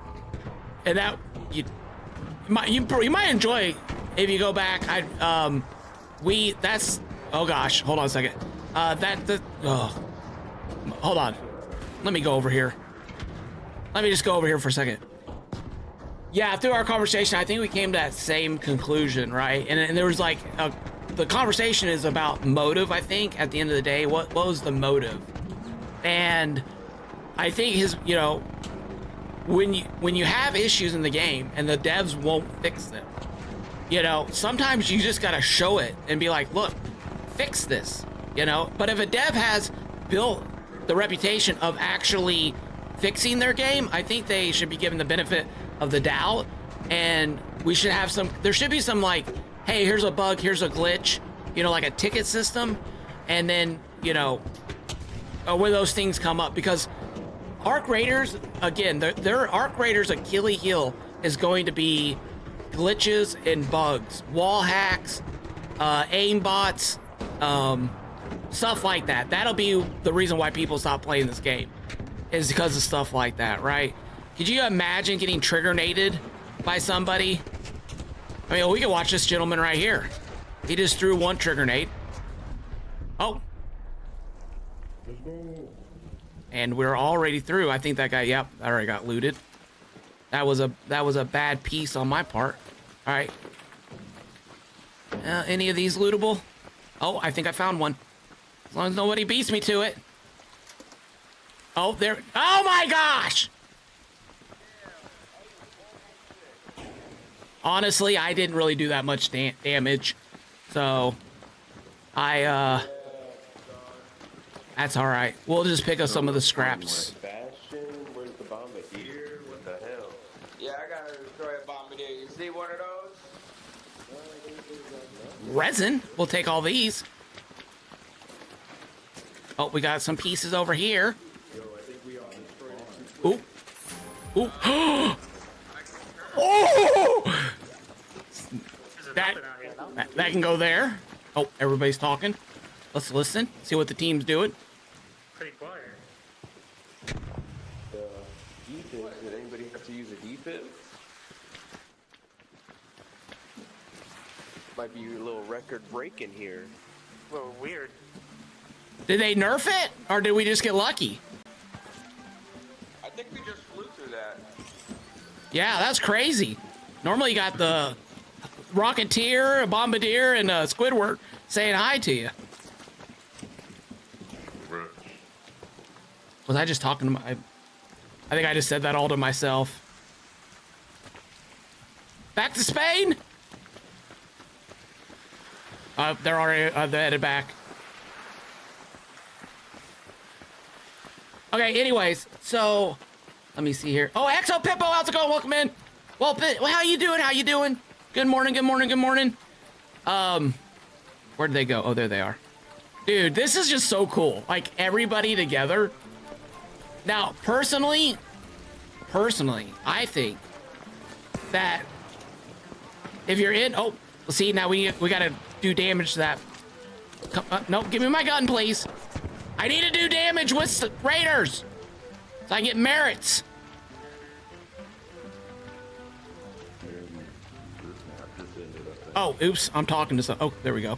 and that, you might enjoy if you go back. That's, oh gosh, hold on a second. Hold on. Let me go over here. Let me just go over here for a second. Yeah, through our conversation, I think we came to that same conclusion, right? And there was like, the conversation is about motive, I think, at the end of the day. What was the motive? And I think you know, when you have issues in the game and the devs won't fix them, you know, sometimes you just gotta show it and be like, look, fix this, you know? But if a dev has built the reputation of actually fixing their game, I think they should be given the benefit of the doubt, and there should be some like, hey, here's a bug, here's a glitch, you know, like a ticket system. And then, you know, when those things come up, because Arc Raiders, again, their Arc Raiders' Achilles heel is going to be glitches and bugs, wall hacks, aim bots, stuff like that. That'll be the reason why people stop playing this game, is because of stuff like that, right? Could you imagine getting trigger-nated by somebody? I mean, we can watch this gentleman right here. He just threw one trigger nade. Oh. And we're already through. I think that guy, yep, I already got looted. That was a bad piece on my part. All right. Any of these lootable? Oh, I think I found one. As long as nobody beats me to it. Oh, there. Oh my gosh! Honestly, I didn't really do that much damage. So, that's all right. We'll just pick up some of the scraps. Bastion, where's the bombardier? What the hell? Yeah, I gotta destroy a bombardier. You see one of those? Resin. We'll take all these. Oh, we got some pieces over here. Ooh. Ooh. Oh! That can go there. Oh, everybody's talking. Let's listen. See what the team's doing. Pretty quiet. Defense. Did anybody have to use a defense? Might be a little record break in here. A little weird. Did they nerf it, or did we just get lucky? I think we just flew through that. Yeah, that's crazy. Normally you got the Rocketeer, a Bombardier, and a Squidward saying hi to you. Was I just talking to my... I think I just said that all to myself. Back to Spain? They're already they're headed back. Okay, anyways, so... Let me see here. Oh, Exo Pippo, how's it going? Welcome in. Well, how you doing? How you doing? Good morning, good morning, good morning. Where'd they go? Oh, there they are. Dude, this is just so cool. Like, everybody together. Now, personally, I think that if you're in... Oh, see, now we gotta do damage to that. No, give me my gun, please. I need to do damage with the raiders. So I get merits. Oh, oops, I'm talking to some... Oh, there we go.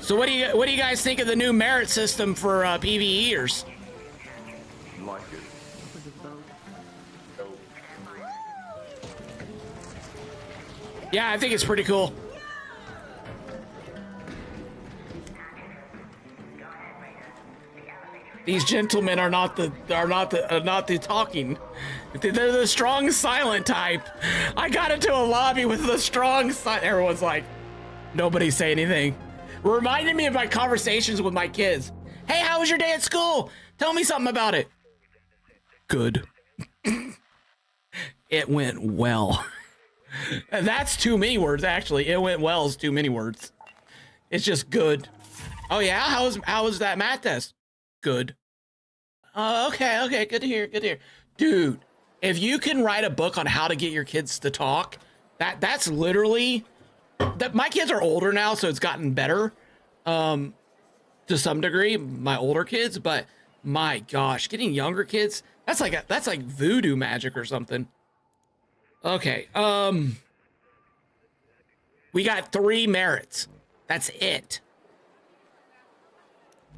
So what do you guys think of the new merit system for PvEers? Like it. Yeah, I think it's pretty cool. These gentlemen are not the talking. They're the strong silent type. I got into a lobby with the strong silent. Everyone's like, nobody say anything. Reminded me of my conversations with my kids. Hey, how was your day at school? Tell me something about it. Good. It went well. That's too many words, actually. It went well is too many words. It's just good. Oh yeah, how was that math test? Good. Okay, good to hear, Dude, if you can write a book on how to get your kids to talk, that's literally that. My kids are older now, so it's gotten better, to some degree, my older kids, but my gosh, getting younger kids, that's like voodoo magic or something. Okay, we got 3 merits. That's it.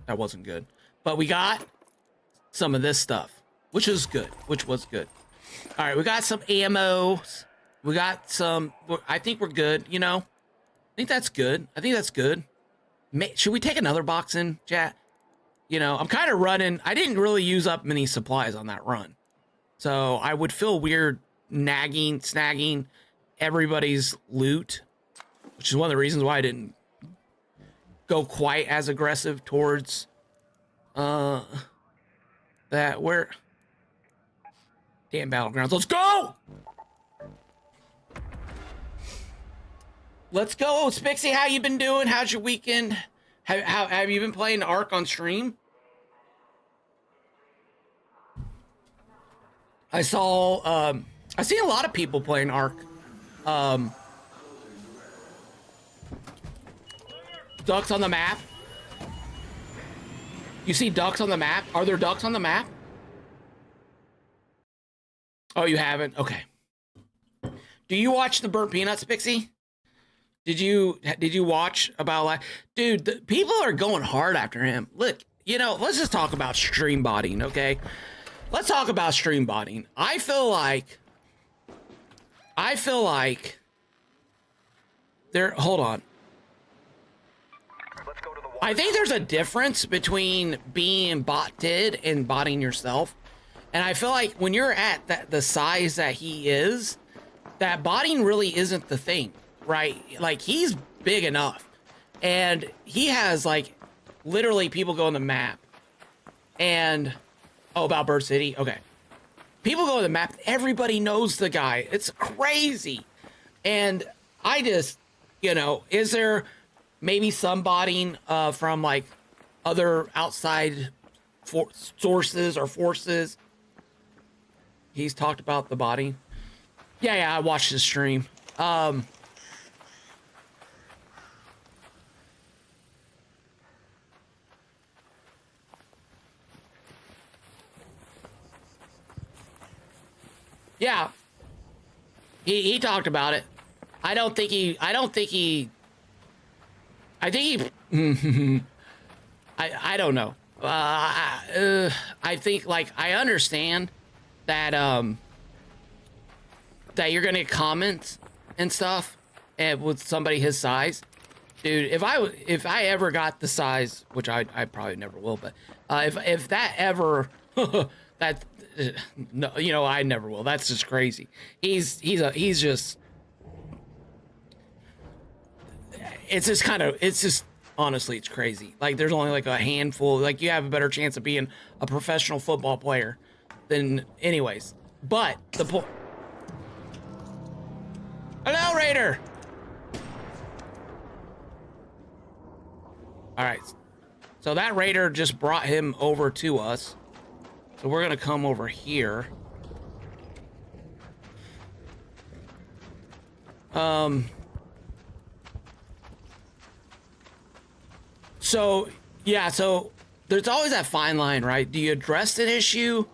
That wasn't good. But we got some of this stuff, which was good. All right, we got some ammo. We got some... I think we're good, you know? I think that's good. Should we take another box in, chat? You know, I'm kind of running... I didn't really use up many supplies on that run. So I would feel weird snagging everybody's loot, which is one of the reasons why I didn't go quite as aggressive towards that. Where damn battlegrounds, let's go Spixie. How you been doing? How's your weekend? Have you been playing Ark on stream? I saw I see a lot of people playing Ark. Ducks on the map. You see ducks on the map? Are there ducks on the map? Oh, you haven't? Okay. Do you watch the Burnt Peanuts, Pixie? Did you watch about like, dude, people are going hard after him. Look, you know, let's just talk about stream botting, okay? Let's talk about stream botting. I feel like there, hold on. Let's go to the I think there's a difference between being botted and botting yourself. And I feel like when you're at the size that he is, that botting really isn't the thing, right? Like, he's big enough. And he has, like, literally people go on the map. And, oh, about Bird City? Okay. People go on the map. Everybody knows the guy. It's crazy. And I just, you know, is there maybe some botting from, like, other outside sources or forces? He's talked about the botting. Yeah, I watched his stream. Yeah. He talked about it. I think he I don't know. I think, like, I understand that that you're gonna get comments and stuff and with somebody his size. Dude, if I ever got the size, which I probably never will, but if that ever that no, you know, I never will. That's just crazy. He's just, it's just honestly, it's crazy. Like, there's only like a handful. Like, you have a better chance of being a professional football player than anyways. But the point. Hello, Raider. All right. So that Raider just brought him over to us. So we're gonna come over here. So yeah, so there's always that fine line, right? Do you address an issue?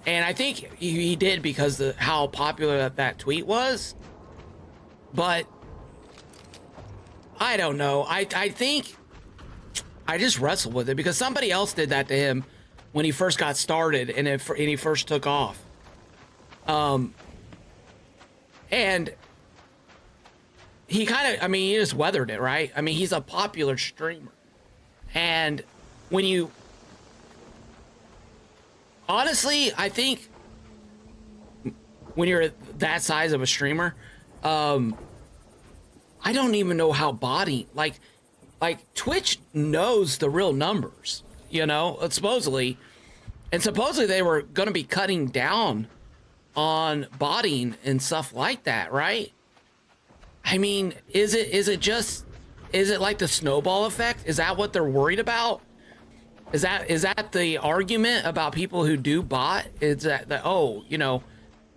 And I think he did because of how popular that tweet was. But I don't know. I think I just wrestled with it because somebody else did that to him when he first got started and he first took off. And he kind of, I mean, he just weathered it, right? I mean, he's a popular streamer. And when you, honestly, I think when you're that size of a streamer, I don't even know how body, like Twitch knows the real numbers, you know, supposedly they were going to be cutting down on botting and stuff like that, right? I mean, is it like the snowball effect? Is that what they're worried about? Is that the argument about people who do bot? Is that oh, you know,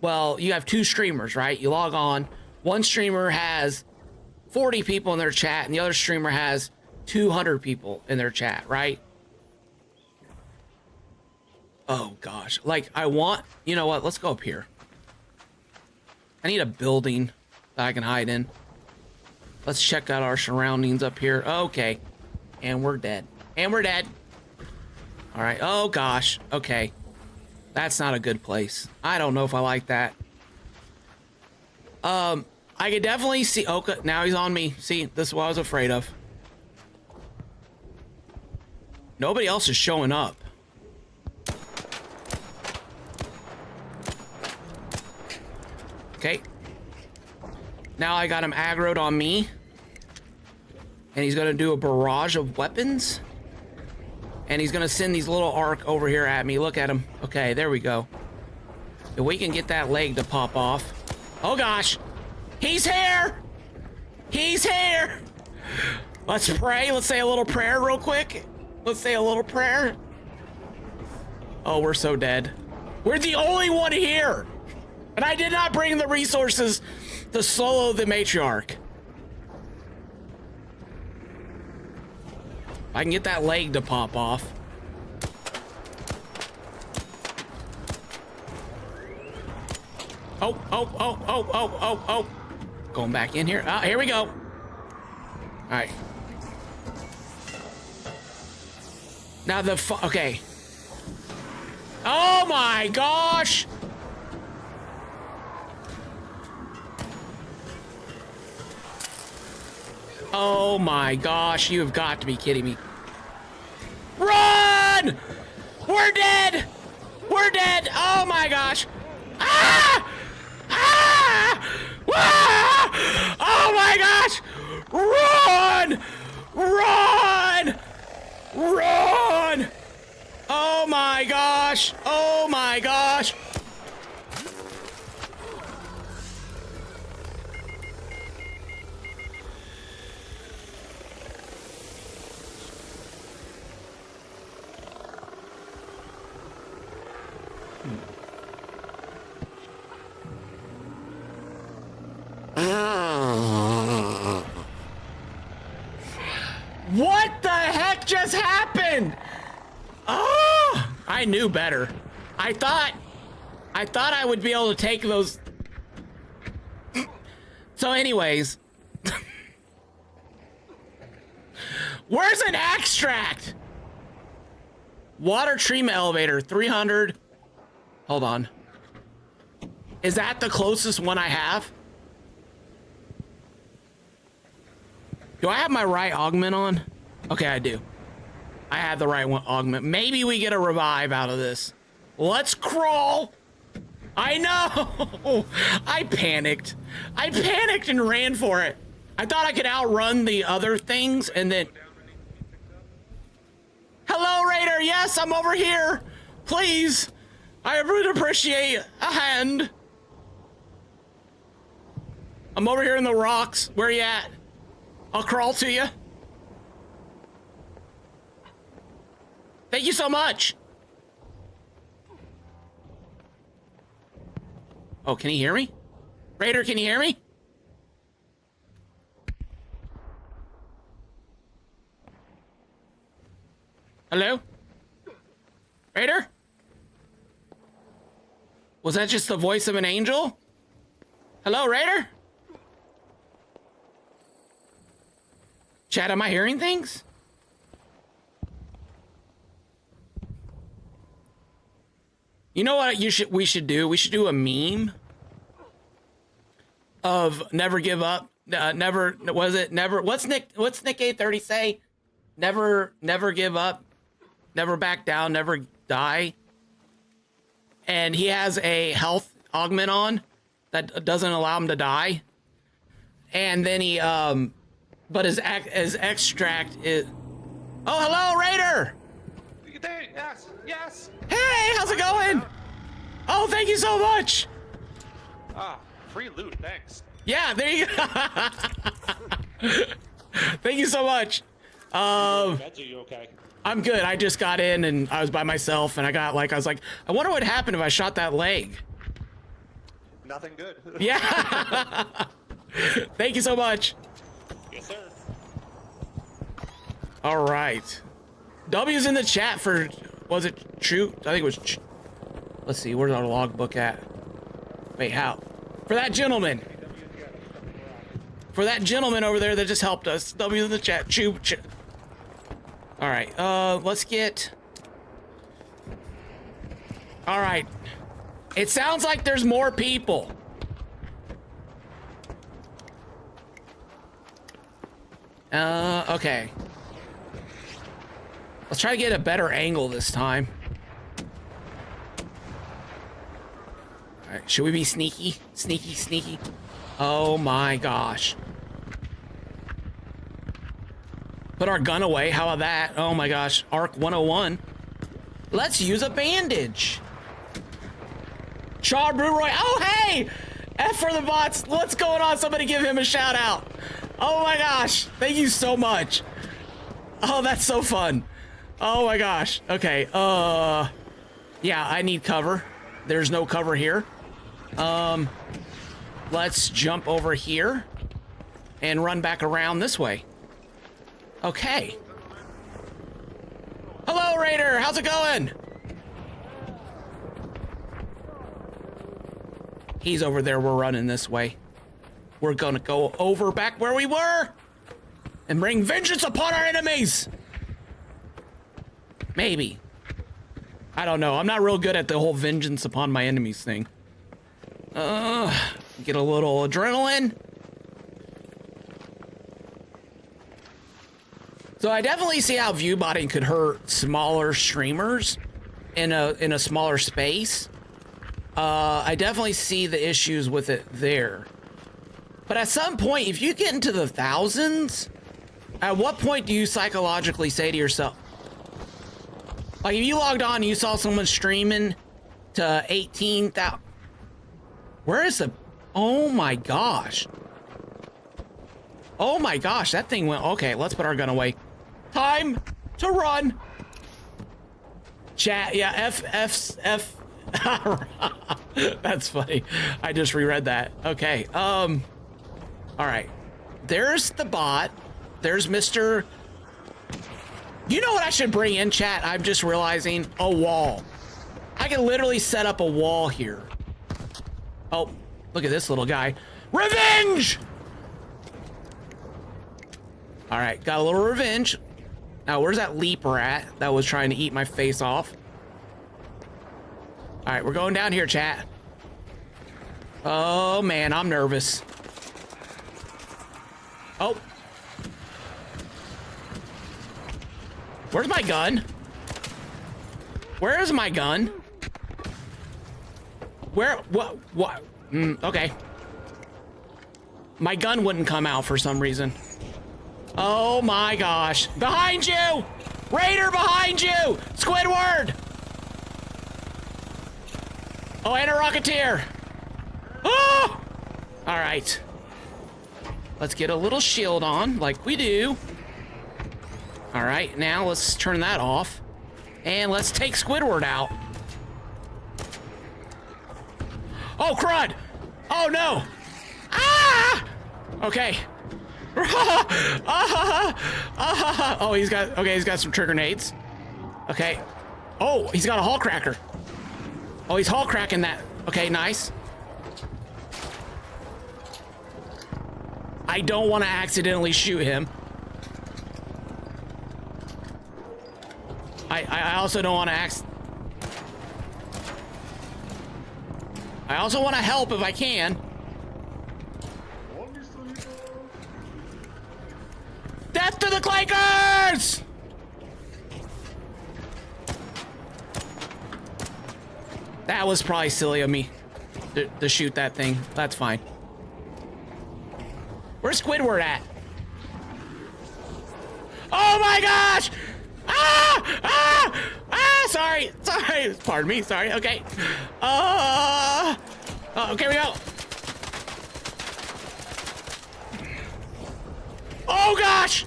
well, you have two streamers, right? You log on, one streamer has 40 people in their chat and the other streamer has 200 people in their chat, right? Oh gosh, like I want, you know what? Let's go up here. I need a building that I can hide in. Let's check out our surroundings up here. Okay. And we're dead. And we're dead. All right. Oh gosh. Okay. That's not a good place. I don't know if I like that. I could definitely see. Okay, now he's on me. See, this is what I was afraid of. Nobody else is showing up. Okay. Now I got him aggroed on me. And he's going to do a barrage of weapons. And he's going to send these little arc over here at me. Look at him. Okay, there we go. If we can get that leg to pop off. Oh gosh. He's here. He's here. Let's pray. Let's say a little prayer real quick. Let's say a little prayer. Oh, we're so dead. We're the only one here. And I did not bring the resources to solo the matriarch. I can get that leg to pop off. Oh. Going back in here. Ah, here we go. All right. Now okay. Oh my gosh. Oh my gosh, you have got to be kidding me. Run! We're dead! We're dead! Oh my gosh! Ah! Ah! Ah! Oh my gosh! Run! Run! Run! Oh my gosh! Oh my gosh! What the heck just happened? Oh, I knew better. I thought I would be able to take those. So anyways, where's an extract? Water treatment elevator, 300. Hold on. Is that the closest one I have? Do I have my right augment on? Okay, I do. I have the right one augment. Maybe we get a revive out of this. Let's crawl. I know. I panicked. I panicked and ran for it. I thought I could outrun the other things and then... Hello, Raider. Yes, I'm over here. Please. I would appreciate a hand. I'm over here in the rocks. Where you at? I'll crawl to you. Thank you so much. Oh, can you hear me? Raider, can you hear me? Hello? Raider? Was that just the voice of an angel? Hello, Raider? Chat, am I hearing things? You know what we should do? We should do a meme of never give up. Never what's Nick A30 say? Never give up. Never back down, never die. And he has a health augment on that doesn't allow him to die. And then he but his extract is... Oh, hello, Raider! Yes, yes. Hey, how's it going? Oh, thank you so much. Ah, free loot, thanks. Yeah, there you go. Thank you so much. Are you okay? I'm good. I just got in and I was by myself and I was like, I wonder what happened if I shot that leg. Nothing good. Yeah. Thank you so much. Yes, sir. All right. W's in the chat for, was it true? I think it was, let's see, where's our logbook at? Wait, how? For that gentleman. For that gentleman over there that just helped us. W in the chat. Chew. All right, let's get... All right. It sounds like there's more people. Okay. Let's try to get a better angle this time. All right, should we be sneaky? Sneaky. Oh my gosh. Put our gun away. How about that? Oh my gosh. Arc 101. Let's use a bandage. Char Brew Roy. Oh, hey! F for the bots. What's going on? Somebody give him a shout out. Oh my gosh. Thank you so much. Oh, that's so fun. Oh my gosh. Okay. Yeah, I need cover. There's no cover here. Let's jump over here and run back around this way. Okay. Hello, Raider. How's it going? He's over there. We're running this way. We're gonna go over back where we were and bring vengeance upon our enemies. Maybe. I don't know. I'm not real good at the whole vengeance upon my enemies thing. Get a little adrenaline. So I definitely see how view botting could hurt smaller streamers in a smaller space. I definitely see the issues with it there. But at some point, if you get into the thousands, at what point do you psychologically say to yourself, like if you logged on and you saw someone streaming to 18,000, where is the, oh my gosh. Oh my gosh, that thing went, okay, let's put our gun away. Time to run. Chat, yeah, F. That's funny. I just reread that. Okay, all right. There's the bot. There's Mr. You know what I should bring in, chat? I'm just realizing, a wall. I can literally set up a wall here. Oh, look at this little guy. Revenge! All right, got a little revenge. Now, where's that leaper at that was trying to eat my face off? All right, we're going down here, chat. Oh, man, I'm nervous. Oh. Where's my gun? Where is my gun? Where, what? Okay. My gun wouldn't come out for some reason. Oh my gosh. Behind you! Raider behind you! Squidward! Oh, and a Rocketeer. Oh! All right. Let's get a little shield on like we do. All right, now let's turn that off. And let's take Squidward out. Oh, crud! Oh, no! Ah! Okay. Oh, he's got some trigger nades. Okay. Oh, he's got a hull cracker. Oh, he's hull cracking that. Okay, nice. I don't want to accidentally shoot him. I also don't want to I also want to help if I can. Death to the Clankers! That was probably silly of me to shoot that thing. That's fine. Where's Squidward at? Oh my gosh! Ah! Ah! Ah! Sorry. Pardon me. Sorry. Okay. Okay, we go. Oh gosh!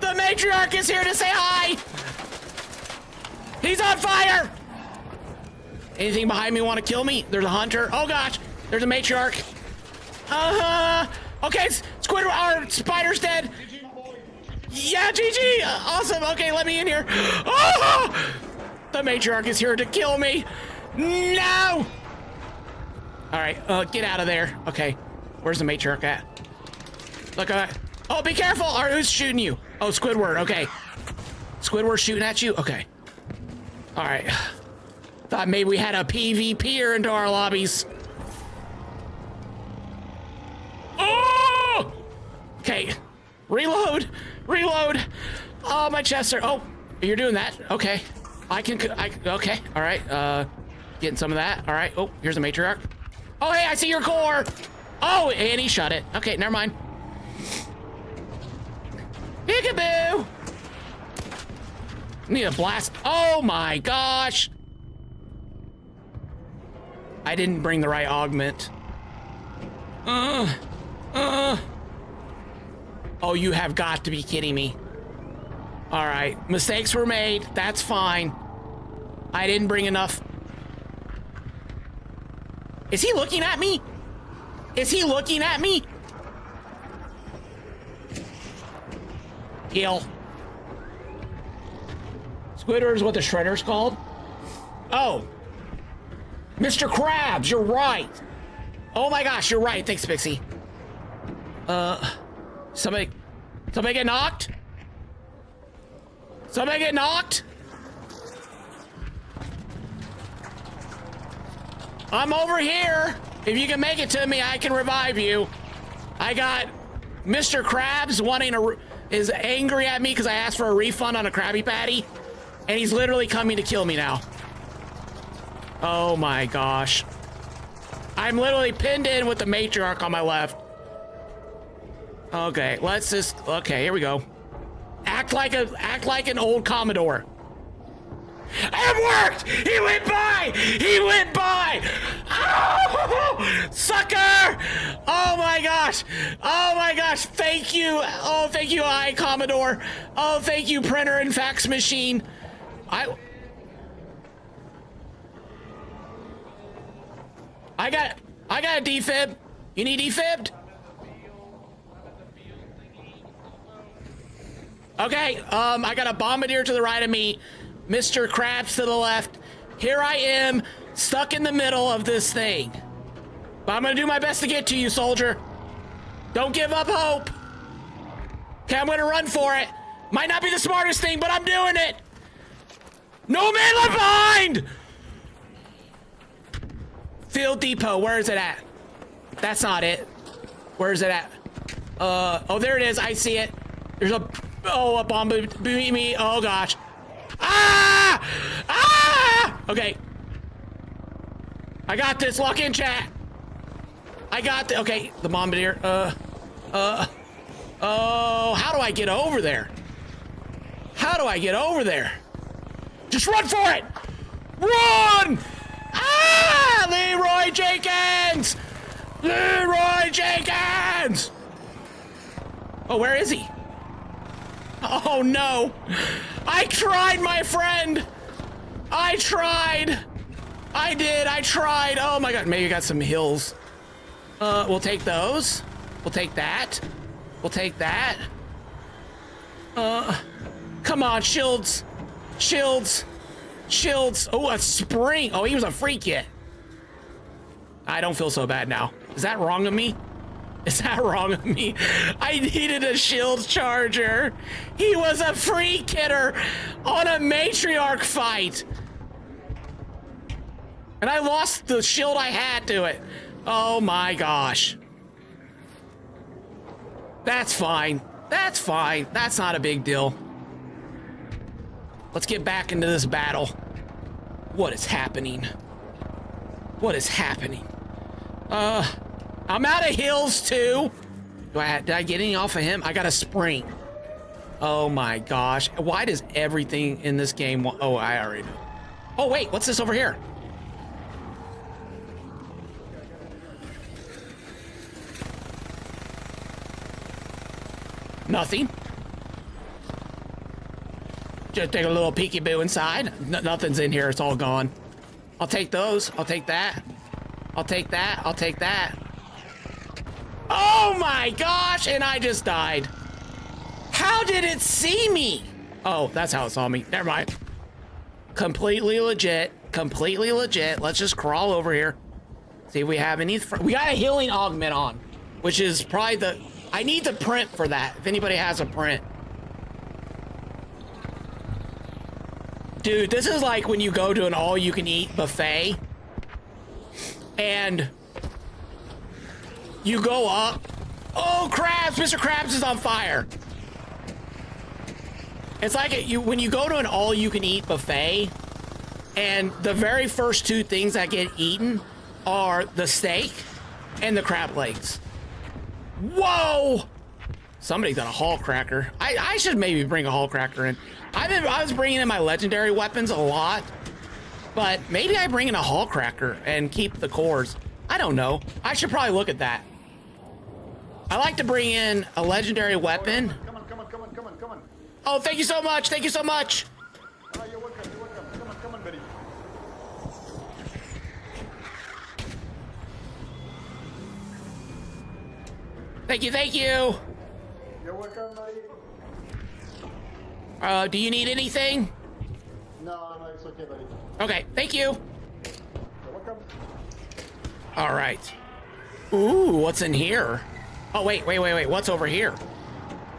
The matriarch is here to say hi! He's on fire! Anything behind me want to kill me? There's a hunter. Oh gosh! There's a matriarch. Okay, Squidward, our spider's dead. Yeah, GG! Awesome. Okay, let me in here. Oh! The matriarch is here to kill me. No! All right, get out of there. Okay, where's the matriarch at? Look at that. Oh, be careful! All right, who's shooting you? Oh, Squidward. Okay, Squidward shooting at you. Okay. All right. Thought maybe we had a PvPer into our lobbies. Oh! Okay. Reload. Oh, my chest are. Oh, you're doing that. Okay. Okay. All right. Getting some of that. All right. Oh, here's a matriarch. Oh, hey, I see your core. Oh, and he shut it. Okay, never mind. Peekaboo. Need a blast. Oh my gosh. I didn't bring the right augment. Oh, you have got to be kidding me. All right, mistakes were made. That's fine. I didn't bring enough. Is he looking at me? Is he looking at me? Heal. Squidward is what the Shredder's called? Oh. Mr. Krabs, you're right. Oh my gosh, you're right. Thanks, Pixie. Somebody get knocked? Somebody get knocked? I'm over here. If you can make it to me, I can revive you. I got Mr. Krabs is angry at me because I asked for a refund on a Krabby Patty, and he's literally coming to kill me now. Oh my gosh. I'm literally pinned in with the matriarch on my left. Okay, okay, here we go. Act like an old Commodore. It worked! He went by! He went by! Oh, sucker! Oh my gosh! Oh my gosh! Thank you! Oh, thank you, Commodore! Oh, thank you, printer and fax machine! I got a defib. You need defibbed? Okay, I got a bombardier to the right of me, Mr. Krabs to the left. Here I am, stuck in the middle of this thing. But I'm gonna do my best to get to you, soldier. Don't give up hope. Okay, I'm gonna run for it. Might not be the smartest thing, but I'm doing it. No man left behind! Field Depot, where is it at? That's not it. Where is it at? Oh, there it is. I see it. There's a bomb beat me. Oh gosh. Ah! Ah! Okay. I got this. Lock in, chat. I got the. Okay, the bombardier. Oh, how do I get over there? How do I get over there? Just run for it! Run! Ah! Leroy Jenkins! Leroy Jenkins! Oh, where is he? Oh no! I tried, my friend! I tried! I did, I tried! Oh my god, maybe I got some hills. We'll take those. We'll take that. We'll take that. Come on, shields! Shields! Shields! Oh, a spring! Oh, he was a free kit. I don't feel so bad now. Is that wrong of me? Is that wrong of me? I needed a shield charger. He was a free kitter on a matriarch fight. And I lost the shield I had to it. Oh my gosh. That's fine. That's fine. That's not a big deal. Let's get back into this battle. What is happening? What is happening? I'm out of hills too. Did I get any off of him? I got a spring. Oh my gosh. Why does everything in this game... Oh, I already know. Oh wait, what's this over here? Nothing. Just take a little peekaboo inside. Nothing's in here, it's all gone. I'll take those, I'll take that. I'll take that, I'll take that. Oh my gosh, and I just died. How did it see me? Oh, that's how it saw me, never mind. Completely legit, completely legit. Let's just crawl over here. See if we have any, we got a healing augment on, which is probably I need the print for that, if anybody has a print. Dude, this is like when you go to an all-you-can-eat buffet and you go up. Oh, Krabs! Mr. Krabs is on fire. It's like when you go to an all-you-can-eat buffet and the very first two things that get eaten are the steak and the crab legs. Whoa! Somebody's got a hall cracker. I should maybe bring a hall cracker in. I was bringing in my legendary weapons a lot, but maybe I bring in a hall cracker and keep the cores. I don't know. I should probably look at that. I like to bring in a legendary weapon. Come on. Oh, thank you so much. Thank you so much. Oh, you're welcome. Come on, buddy. Thank you. You're welcome, buddy. Do you need anything? No, it's okay, buddy. Okay, thank you. You're welcome. All right. Ooh, what's in here? Oh, wait. What's over here?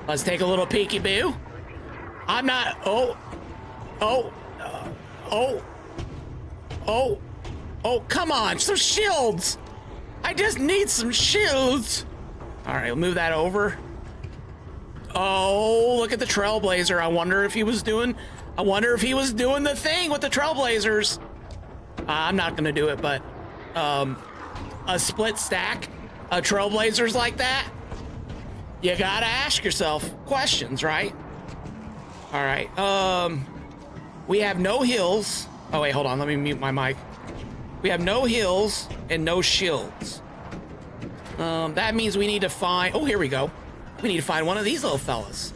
Let's take a little peekaboo. I'm not... Oh, come on. Some shields. I just need some shields. All right, we'll move that over. Oh, look at the Trailblazer. I wonder if he was doing the thing with the Trailblazers. I'm not gonna do it, but a split stack of Trailblazers like that, you gotta ask yourself questions, right? All right. We have no heals. Oh wait, hold on. Let me mute my mic. We have no heals and no shields. That means we need to find. Oh, here we go. We need to find one of these little fellas.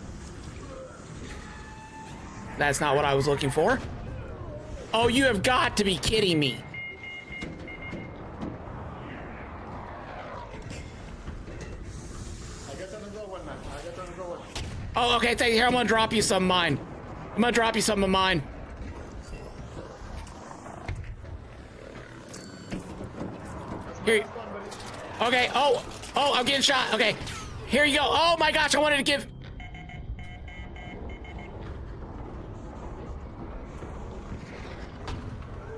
That's not what I was looking for. Oh, you have got to be kidding me. I guess I'm gonna go one, man. I guess I'm gonna go one. Oh, okay. Thank you. Here, I'm gonna drop you some of mine. I'm gonna drop you some of mine. Here. Okay. Oh, I'm getting shot. Okay. Here you go. Oh my gosh, I wanted to give.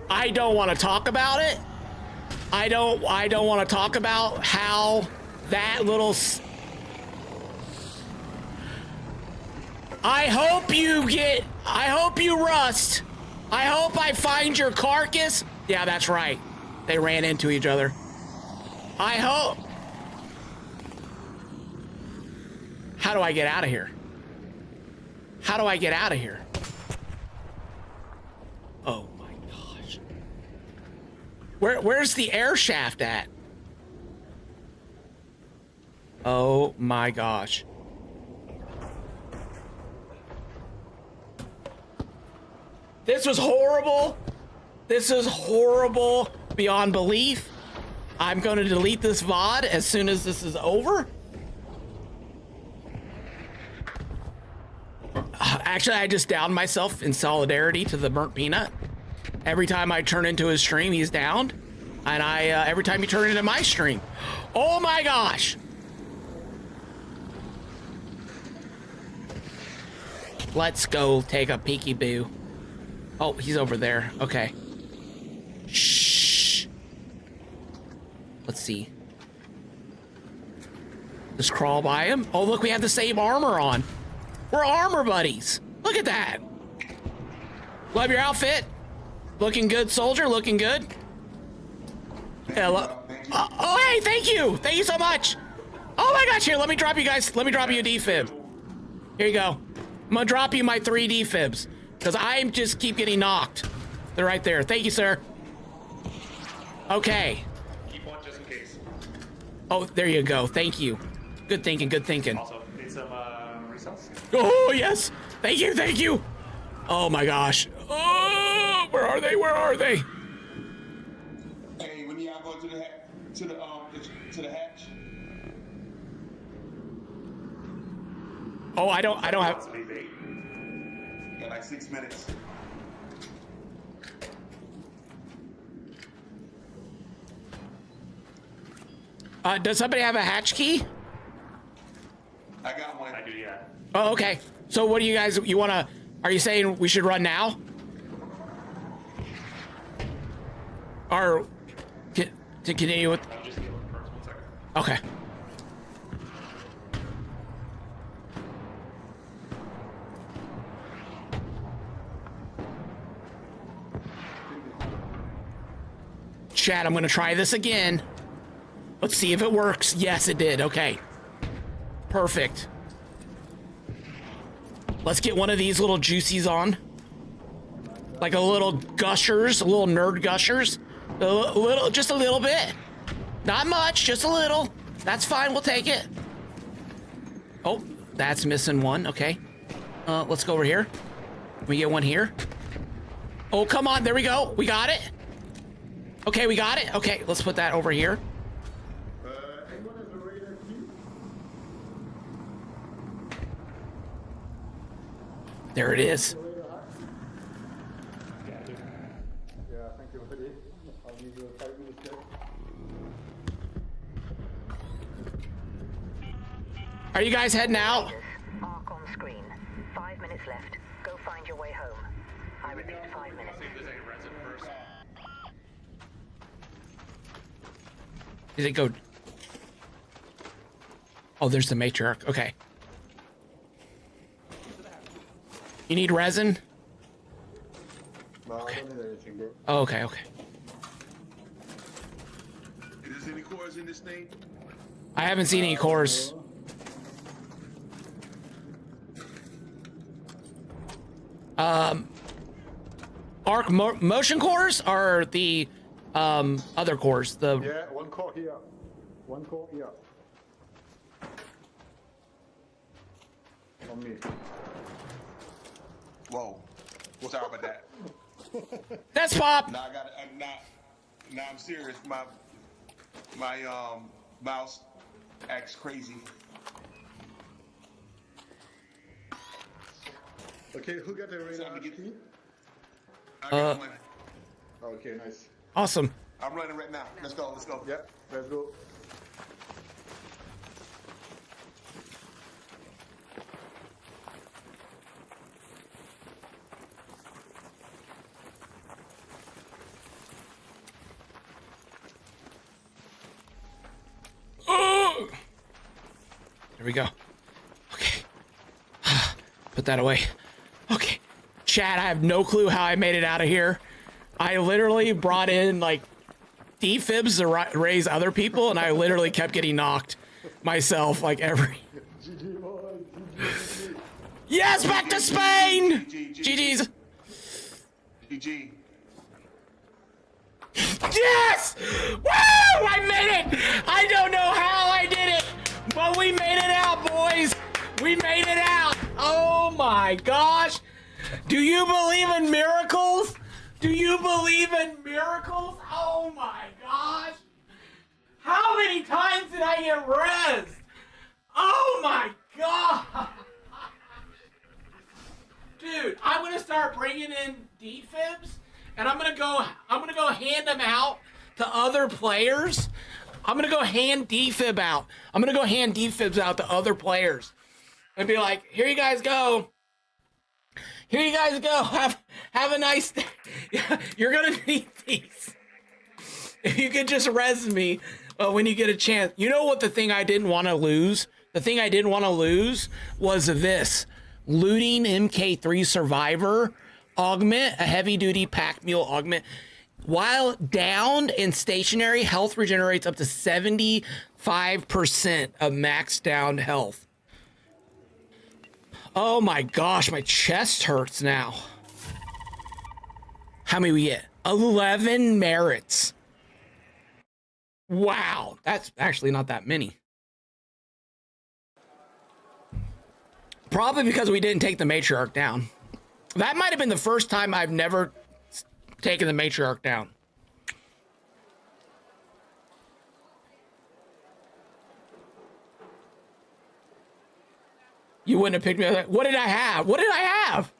I don't want to talk about it. I don't want to talk about how that little. I hope you rust. I hope I find your carcass. Yeah, that's right. They ran into each other. I hope. How do I get out of here? How do I get out of here? Oh my gosh. Where's the air shaft at? Oh my gosh. This was horrible. This is horrible beyond belief. I'm going to delete this VOD as soon as this is over. Actually, I just downed myself in solidarity to the burnt peanut. Every time I turn into his stream, he's downed. And every time you turn into my stream. Oh my gosh. Let's go take a peekaboo. Oh, he's over there. Okay. Shh. Let's see. Just crawl by him. Oh, look, we have the same armor on. We're armor buddies. Look at that. Love your outfit. Looking good, soldier. Looking good. Hello. Oh, hey, thank you. Thank you so much. Oh my gosh, here, let me drop you guys. Let me drop you a defib. Here you go. I'm gonna drop you my 3 defibs because I just keep getting knocked. They're right there. Thank you, sir. Okay. Keep one just in case. Oh, there you go. Thank you. Good thinking. Good thinking. Also, need some resells? Oh, yes. Thank you. Thank you. Oh, my gosh. Oh, where are they? Where are they? Hey, when y'all go to the hatch? Oh, I don't have. Got like 6 minutes. Does somebody have a hatch key? I got one. I do, yeah. Oh, okay. So what do you guys, are you saying we should run now? Or to continue with? I'm just healing first. 1 second. Okay. Chat, I'm gonna try this again. Let's see if it works. Yes, it did. Okay. Perfect. Let's get one of these little juicies on. Like a little gushers, a little nerd gushers. Just a little bit. Not much, just a little. That's fine, we'll take it. Oh, that's missing one, okay. Let's go over here. We get one here. Oh, come on, there we go. We got it. Okay, we got it. Okay, let's put that over here. Anyone has a radar key? There it is. Yeah, thank you, buddy. I'll need you 5 minutes there. Are you guys heading out? Arc on screen. 5 minutes left. Go find your way home. I repeat, 5 minutes. See if there's any resin first. Did it go? Oh, there's the matriarch. Okay. You need resin? No, I don't need anything, bro. Oh, okay, okay. Is there any cores in this thing? I haven't seen any cores. Arc motion cores are the other cores. The Yeah, one core here. One core here. On me. Whoa. Sorry about that. That's Pop. Now I got it. Now I'm serious. My mouse acts crazy. Okay, who got the radar key? I got one. Okay, nice. Awesome. I'm running right now. Let's go. Let's go. Yeah, let's go. Oh! There we go. Okay. Put that away. Okay. Chad, I have no clue how I made it out of here. I literally brought in like defibs to raise other people, and I literally kept getting knocked myself like every. Yes, back to Spain. GG's. GG. Yes! Woo! I made it! I don't know how I did it, but we made it out, boys. We made it out. Oh my gosh. Do you believe in miracles? Do you believe in miracles? Oh my gosh. How many times did I get rezzed? Oh my god. Dude, I'm gonna start bringing in defibs, and I'm gonna go hand them out to other players. I'm gonna go hand defib out. I'm gonna go hand defibs out to other players, and be like, "Here you guys go. Here you guys go. Have a nice day. You're gonna need these. If you could just res me when you get a chance." You know what? The thing I didn't want to lose. The thing I didn't want to lose was this. Looting MK3 Survivor augment, a heavy duty pack mule augment. While downed and stationary, health regenerates up to 75% of max downed health. Oh my gosh, my chest hurts now. How many we get? 11 merits. Wow, that's actually not that many. Probably because we didn't take the matriarch down. That might have been the first time I've never taken the matriarch down. You wouldn't have picked me up. What did I have? What did I have?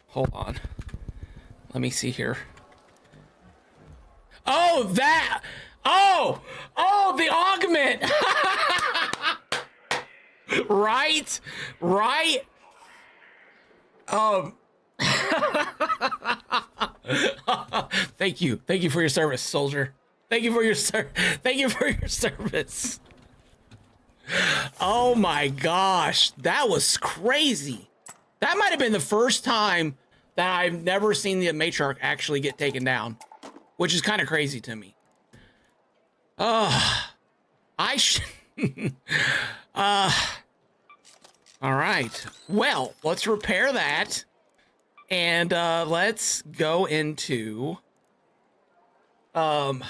Hold on. Let me see here. Oh, that. Oh, the augment. Right. Thank you for your service, soldier. Thank you for your service. Oh my gosh, that was crazy. That might have been the first time that I've never seen the matriarch actually get taken down, which is kind of crazy to me. All right. Well, let's repair that. And let's go into oh,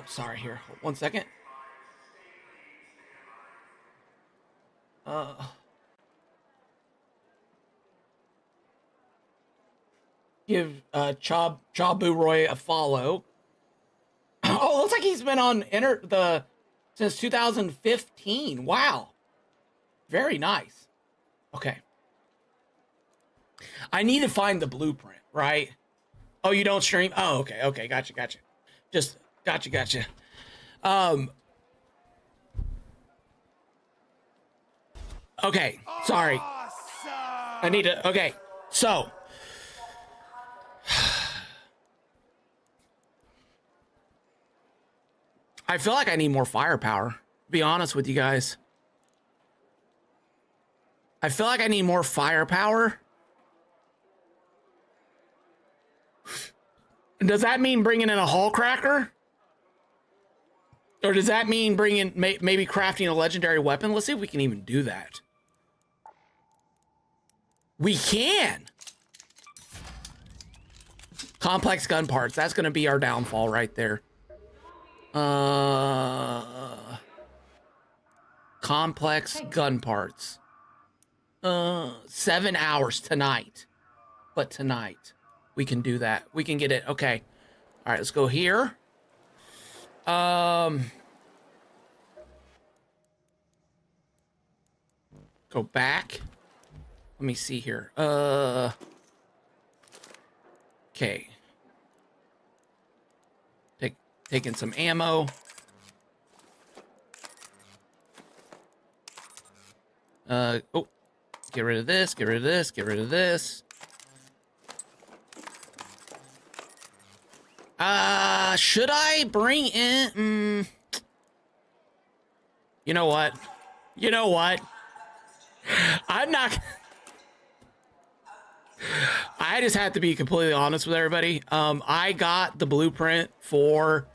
sorry, here. One second. Give Chabu Roy a follow. Oh, looks like he's been on since 2015. Wow. Very nice. Okay. I need to find the blueprint, right? Oh, you don't stream? Oh, okay. Gotcha. Just gotcha. Okay, sorry. I need to, okay, so. I feel like I need more firepower, to be honest with you guys. I feel like I need more firepower. Does that mean bringing in a hull cracker? Or does that mean bringing, maybe crafting a legendary weapon? Let's see if we can even do that. We can. Complex gun parts. That's going to be our downfall right there. Complex gun parts. 7 hours tonight. But tonight we can do that. We can get it. Okay. All right, let's go here. Go back. Let me see here. Okay. Taking some ammo. Oh, get rid of this, get rid of this, get rid of this. Should I bring in, you know what? You know what? I'm not, I just have to be completely honest with everybody. I got the blueprint for,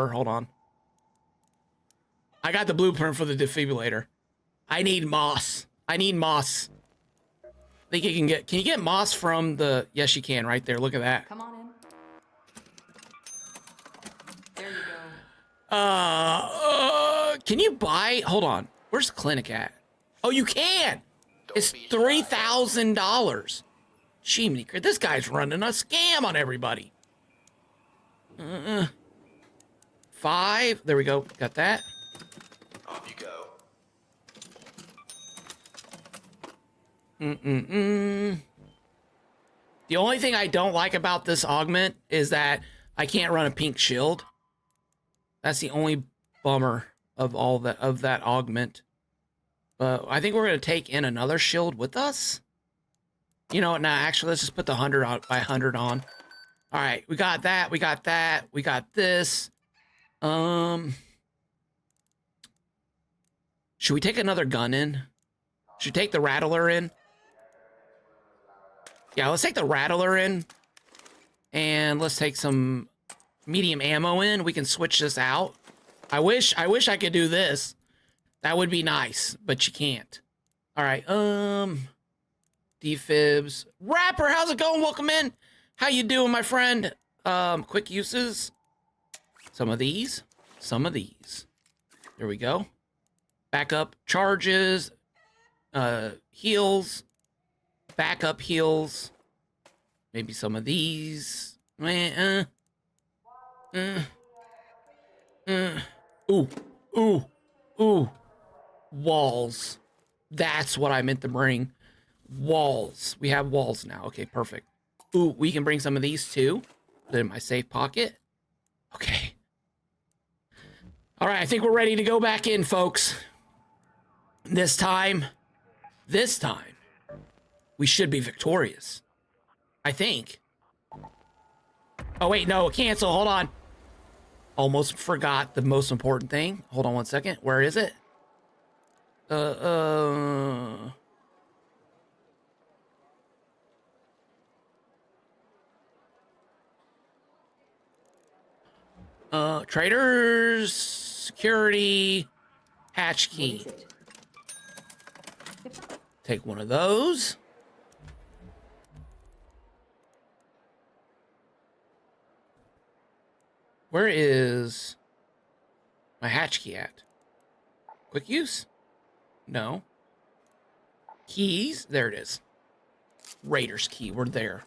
hold on. I got the blueprint for the defibrillator. I need moss. I need moss. I think you can you get moss from the, yes you can, right there, look at that. Come on in. There you go. Can you buy, hold on, where's the clinic at? Oh, you can! It's $3,000. Jiminy, this guy's running a scam on everybody. 5, there we go, got that. Off you go. The only thing I don't like about this augment is that I can't run a pink shield. That's the only bummer of all that, of that augment. But I think we're going to take in another shield with us. You know what? Now, actually, let's just put the 100 on, by 100 on. All right, we got that. We got that. We got this. Should we take another gun in? Should we take the Rattler in? Yeah, let's take the Rattler in. And let's take some medium ammo in. We can switch this out. I wish I could do this. That would be nice, but you can't. All right, defibs. Rapper, how's it going? Welcome in. How you doing, my friend? Quick uses. Some of these. Some of these. There we go. Backup charges. Heals. Backup heals. Maybe some of these. Ooh. Ooh. Ooh. Walls. That's what I meant to bring. Walls. We have walls now. Okay, perfect. Ooh, we can bring some of these too. Put it in my safe pocket. Okay. All right, I think we're ready to go back in, folks. This time, we should be victorious. I think. Oh, wait, no, cancel. Hold on. Almost forgot the most important thing. Hold on one second. Where is it? Traders, security, hatch key. Take one of those. Where is my hatch key at? Quick use? No. Keys? There it is. Raiders key. We're there.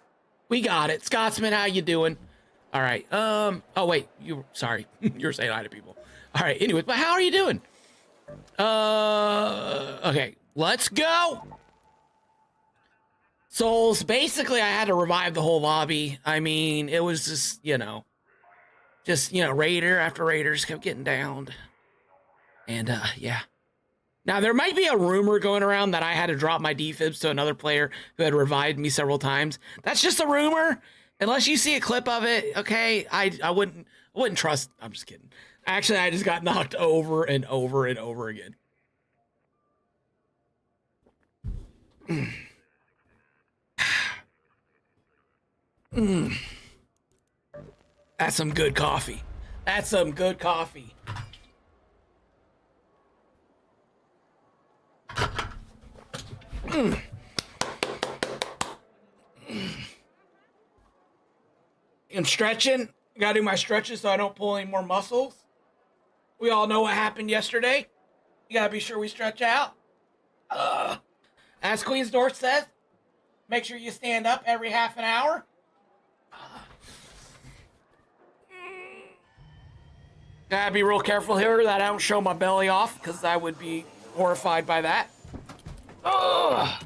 We got it. Scotsman, how you doing? All right. Oh, wait. Sorry. You're saying hi to people. All right. Anyway, but how are you doing? Okay. Let's go. Souls. Basically, I had to revive the whole lobby. I mean, it was just, Raider after Raiders kept getting downed. And, yeah. Now, there might be a rumor going around that I had to drop my defibs to another player who had revived me several times. That's just a rumor. Unless you see a clip of it, okay? I I wouldn't trust. I'm just kidding. Actually, I just got knocked over and over and over again. That's some good coffee. That's some good coffee. I'm stretching. Gotta do my stretches so I don't pull any more muscles. We all know what happened yesterday. You gotta be sure we stretch out. As Queen's Door says, make sure you stand up every half an hour. Gotta be real careful here that I don't show my belly off, because I would be horrified by that. Oh,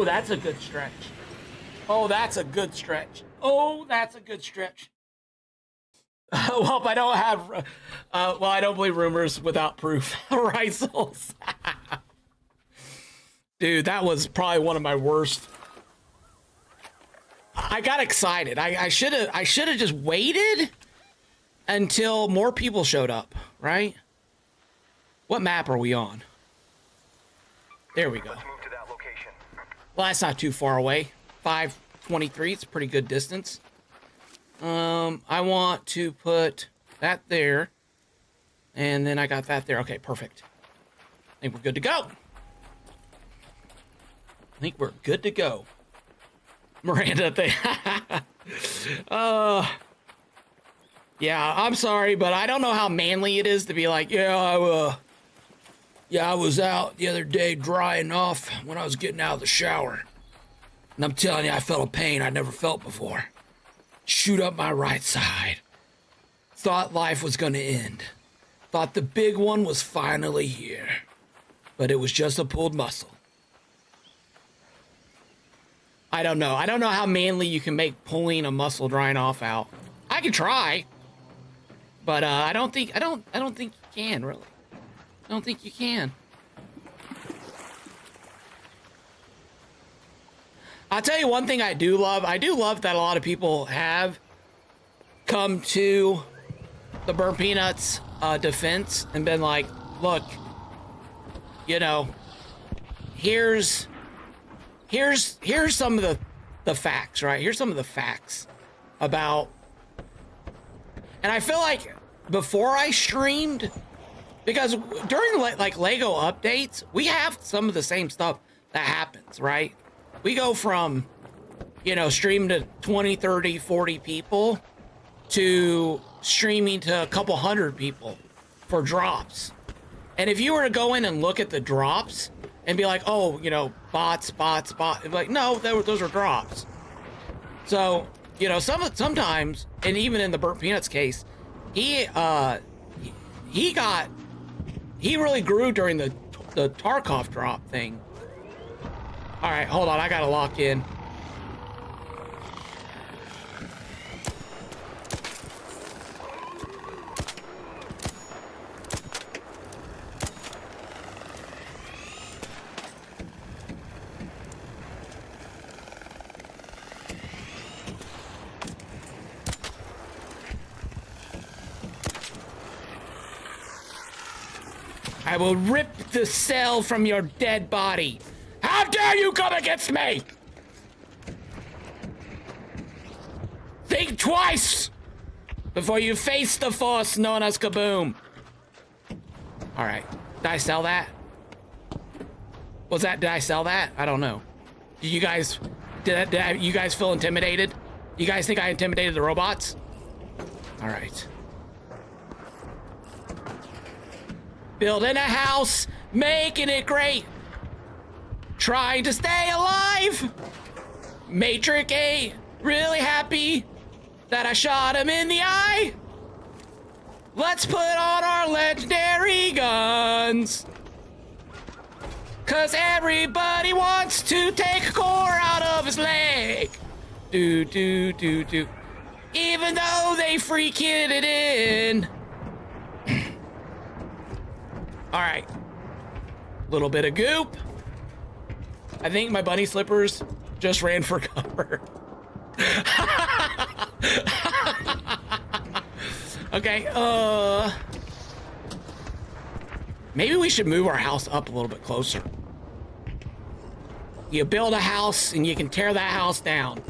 that's a good stretch. Oh, that's a good stretch. Oh, that's a good stretch. Well, I don't have, I don't believe rumors without proof. Right, Souls? Dude, that was probably one of my worst. I got excited. I should have just waited until more people showed up, right? What map are we on? There we go. Let's move to that location. Well, that's not too far away. 523, it's a pretty good distance. I want to put that there. And then I got that there. Okay, perfect. I think we're good to go. I think we're good to go. Miranda, yeah, I'm sorry, but I don't know how manly it is to be like, I was out the other day drying off when I was getting out of the shower. And I'm telling you, I felt a pain I never felt before. Shoot up my right side. Thought life was gonna end. Thought the big one was finally here. But it was just a pulled muscle. I don't know. I don't know how manly you can make pulling a muscle drying off out. I could try. But I don't think you can, really. I don't think you can. I'll tell you one thing I do love. I do love that a lot of people have come to the Burnt Peanuts defense and been like, look, you know, here's some of the facts, right? Here's some of the facts about, and I feel like before I streamed, because during like Lego updates, we have some of the same stuff that happens, right? We go from, you know, stream to 20, 30, 40 people to streaming to a couple hundred people for drops. And if you were to go in and look at the drops and be like, oh, you know, bots, like, no, those are drops. So, you know, sometimes, and even in the Burnt Peanuts case, he really grew during the Tarkov drop thing. All right, hold on, I gotta lock in. I will rip the cell from your dead body. How dare you come against me? Think twice before you face the force known as Kaboom. All right, did I sell that? Did I sell that? I don't know. Did you guys feel intimidated? You guys think I intimidated the robots? All right. Building a house, making it great. Trying to stay alive. Matrix 8, really happy that I shot him in the eye. Let's put on our legendary guns. Cause everybody wants to take a core out of his leg. Do. Even though they freaking it in. All right. Little bit of goop. I think my bunny slippers just ran for cover. Okay, maybe we should move our house up a little bit closer. You build a house and you can tear that house down.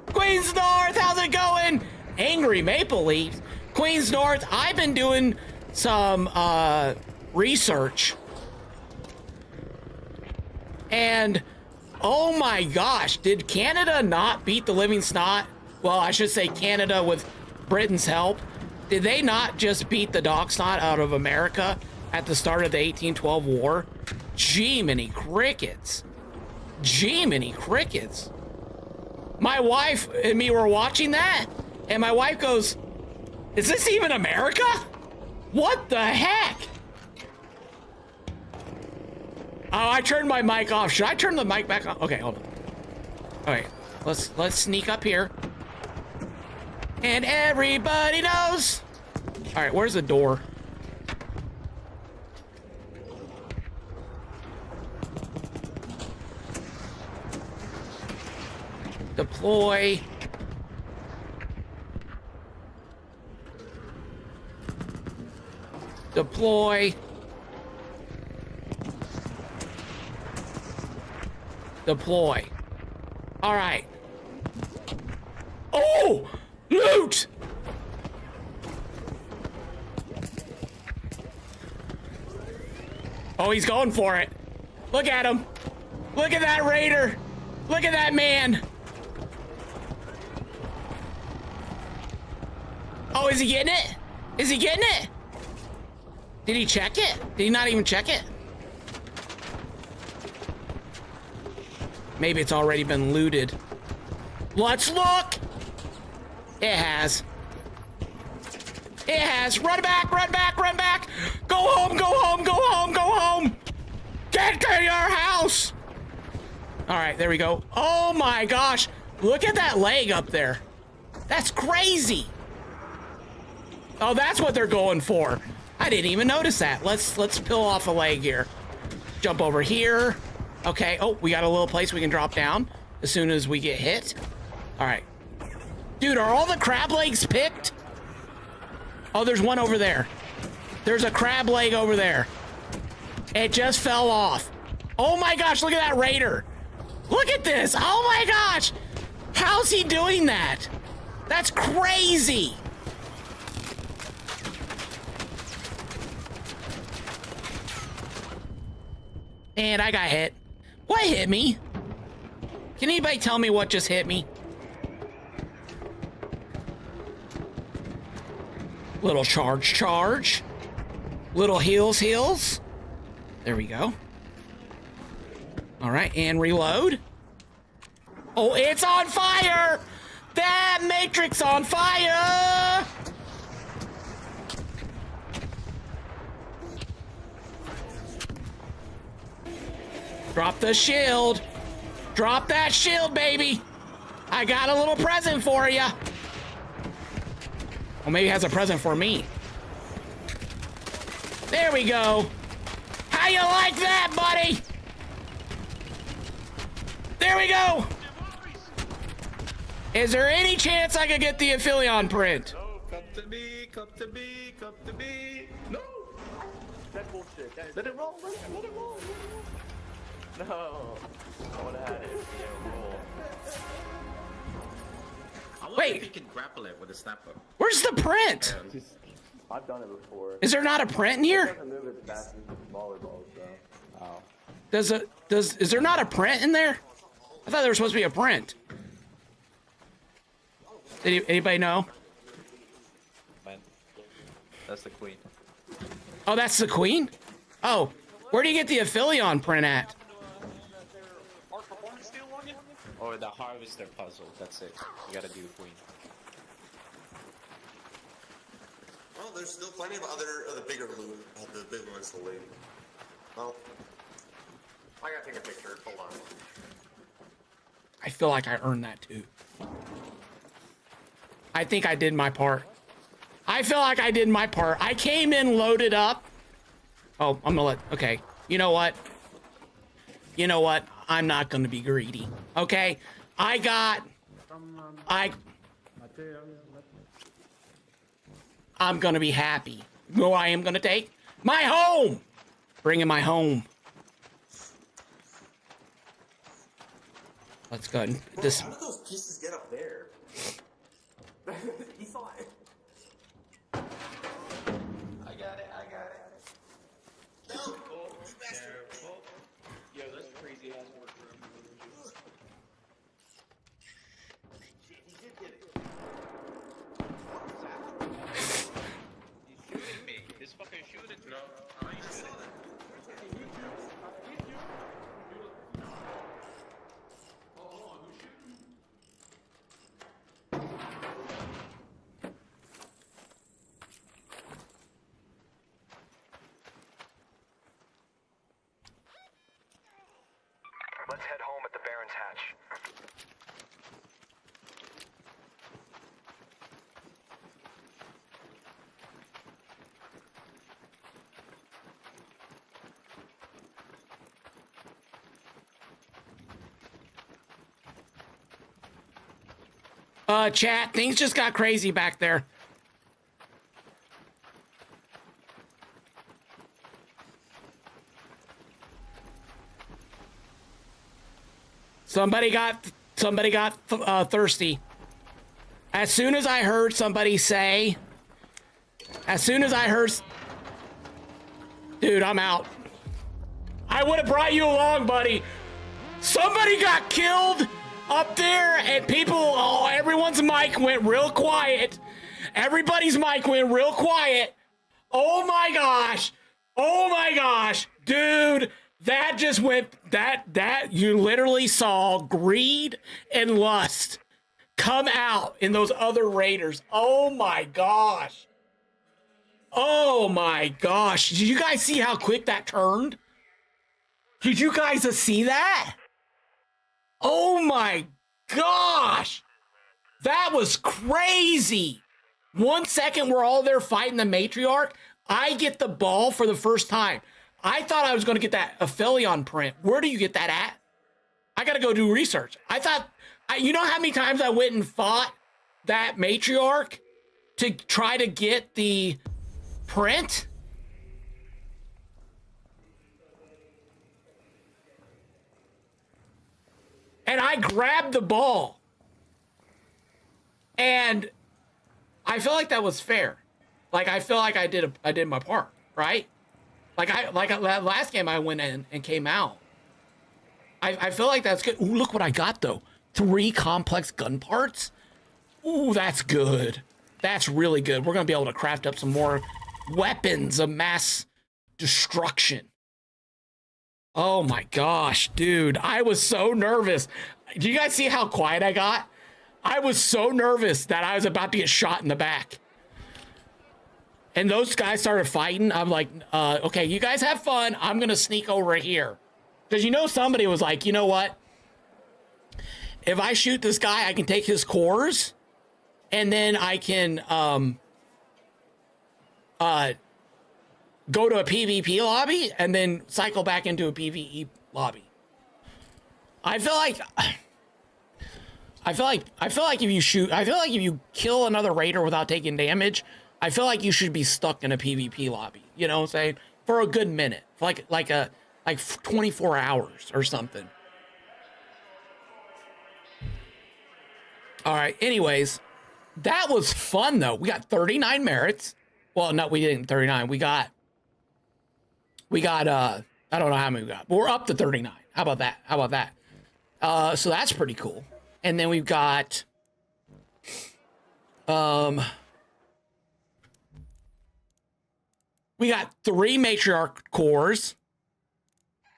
Queens North, how's it going? Angry Maple Leafs. Queens North, I've been doing some research. And oh my gosh, did Canada not beat the living snot? Well, I should say Canada with Britain's help. Did they not just beat the dog snot out of America at the start of the 1812 war? Jiminy crickets. Jiminy crickets. My wife and me were watching that, and my wife goes, "Is this even America? What the heck?" Oh, I turned my mic off. Should I turn the mic back on? Okay, hold on. All right, let's sneak up here. And everybody knows. All right, where's the door? Deploy. Deploy. Deploy. All right. Oh! Loot! Oh, he's going for it. Look at him. Look at that raider. Look at that man. Oh, is he getting it? Is he getting it? Did he check it? Did he not even check it? Maybe it's already been looted. Let's look. It has. It has. Run back, run back, run back. Go home, go home, go home, go home. Get to your house. All right, there we go. Oh my gosh. Look at that leg up there. That's crazy. Oh, that's what they're going for. I didn't even notice that. Let's peel off a leg here. Jump over here. Okay. Oh, we got a little place we can drop down as soon as we get hit. All right. Dude, are all the crab legs picked? Oh, there's one over there. There's a crab leg over there. It just fell off. Oh my gosh, look at that raider. Look at this. Oh my gosh. How's he doing that? That's crazy. And I got hit. What hit me? Can anybody tell me what just hit me? Little charge. Little heals. There we go. All right, and reload. Oh, it's on fire! That matrix on fire! Drop the shield. Drop that shield, baby. I got a little present for you. Well, maybe it has a present for me. There we go. How you like that, buddy? There we go. Is there any chance I could get the Aphelion print? No, come to me, come to me, come to me. No. That bullshit. Let it roll. Let it roll. No. I would have had it. Yeah, roll. I wonder if you can grapple it with a snapper. Where's the print? I've done it before. Is there not a print in here? It doesn't move as fast as volleyball, so. Is there not a print in there? I thought there was supposed to be a print. Did anybody know? That's the queen. Oh, that's the queen? Oh, where do you get the Aphelion print at? Or the harvester puzzle, that's it. You gotta do queen. Well, there's still plenty of the bigger loot. The big ones to leave. Well, I gotta take a picture. Hold on. I feel like I earned that too. I think I did my part. I feel like I did my part. I came in loaded up. Oh, I'm gonna let, okay. You know what? I'm not gonna be greedy. Okay? I'm gonna be happy. You know what I am gonna take? My home! Bringing my home. Let's go ahead and this. How did those pieces get up there? He saw it. I got it. No! Oh, careful. Yo, that's crazy ass work for him. Shit, he did get it. He's shooting me. He's fucking shooting me. No, he's shooting me. Let's head home at the Baron's hatch. Chat, things just got crazy back there. Somebody got thirsty. As soon as I heard somebody say, dude, I'm out. I would have brought you along, buddy. Somebody got killed up there, and everyone's mic went real quiet. Everybody's mic went real quiet. Oh my gosh, dude. That just went, that you literally saw greed and lust come out in those other raiders. Oh my gosh. Did you guys see how quick that turned? Did you guys see that? Oh my gosh. That was crazy. 1 second we're all there fighting the matriarch. I get the ball for the first time. I thought I was going to get that Aphelion print. Where do you get that at? I got to go do research. You know how many times I went and fought that matriarch to try to get the print? And I grabbed the ball. And I feel like that was fair. Like, I feel like I did my part, right? Like last game I went in and came out. I feel like that's good. Ooh, look what I got though. 3 complex gun parts. Ooh, that's good. That's really good. We're gonna be able to craft up some more weapons of mass destruction. Oh my gosh, dude. I was so nervous. Do you guys see how quiet I got? I was so nervous that I was about to get shot in the back. And those guys started fighting. I'm like, okay, you guys have fun. I'm going to sneak over here. Because somebody was like, you know what? If I shoot this guy, I can take his cores. And then I can go to a PvP lobby and then cycle back into a PvE lobby. I feel like if you kill another raider without taking damage, I feel like you should be stuck in a PvP lobby, you know what I'm saying? For a good minute, like 24 hours or something. All right, anyways, that was fun though. We got 39 merits. Well, no, we didn't 39. We got I don't know how many we got, but we're up to 39. How about that? So that's pretty cool. And then we've got we got 3 matriarch cores.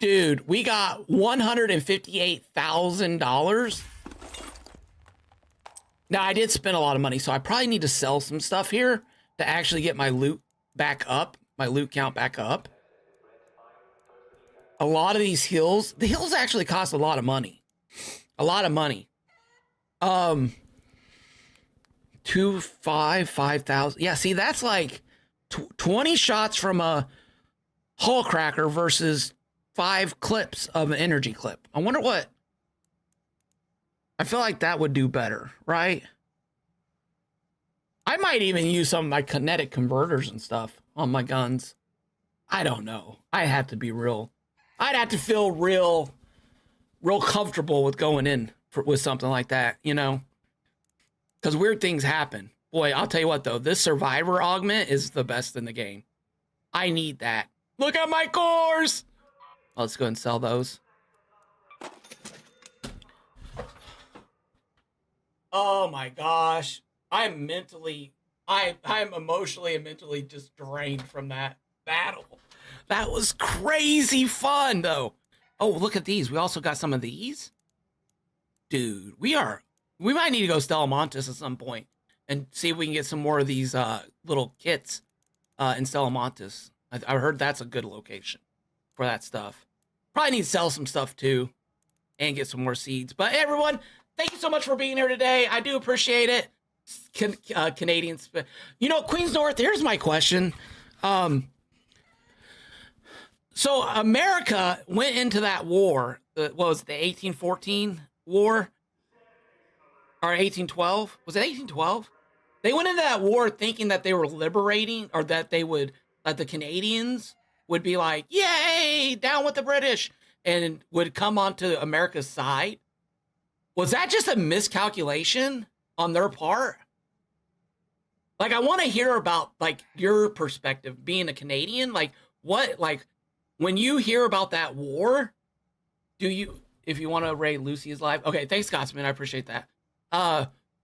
Dude, we got $158,000. Now, I did spend a lot of money, so I probably need to sell some stuff here to actually get my loot back up, my loot count back up. A lot of these hills, the hills actually cost a lot of money. A lot of money. 5,000. Yeah, see, that's like 20 shots from a hull cracker versus 5 clips of an energy clip. I wonder what. I feel like that would do better, right? I might even use some of my kinetic converters and stuff on my guns. I don't know. I have to be real. I'd have to feel real comfortable with going in with something like that, you know? Because weird things happen. Boy, I'll tell you what, though. This Survivor augment is the best in the game. I need that. Look at my cores! Let's go ahead and sell those. Oh my gosh. I'm emotionally and mentally just drained from that battle. That was crazy fun, though. Oh, look at these. We also got some of these. Dude, we might need to go Stellamontis at some point and see if we can get some more of these little kits in Stellamontis. I heard that's a good location for that stuff. Probably need to sell some stuff too and get some more seeds. But hey, everyone, thank you so much for being here today. I do appreciate it. Canadians. You know, Queens North, here's my question. So America went into that war, what was it, the 1814 war? Or 1812? Was it 1812? They went into that war thinking that they were liberating, or that the Canadians would be like, yay, down with the British, and would come onto America's side. Was that just a miscalculation on their part? Like, I want to hear about, like, your perspective being a Canadian. Like, what, like, when you hear about that war, do you, if you want to rate Lucy is live. Okay, thanks, Scotsman. I appreciate that.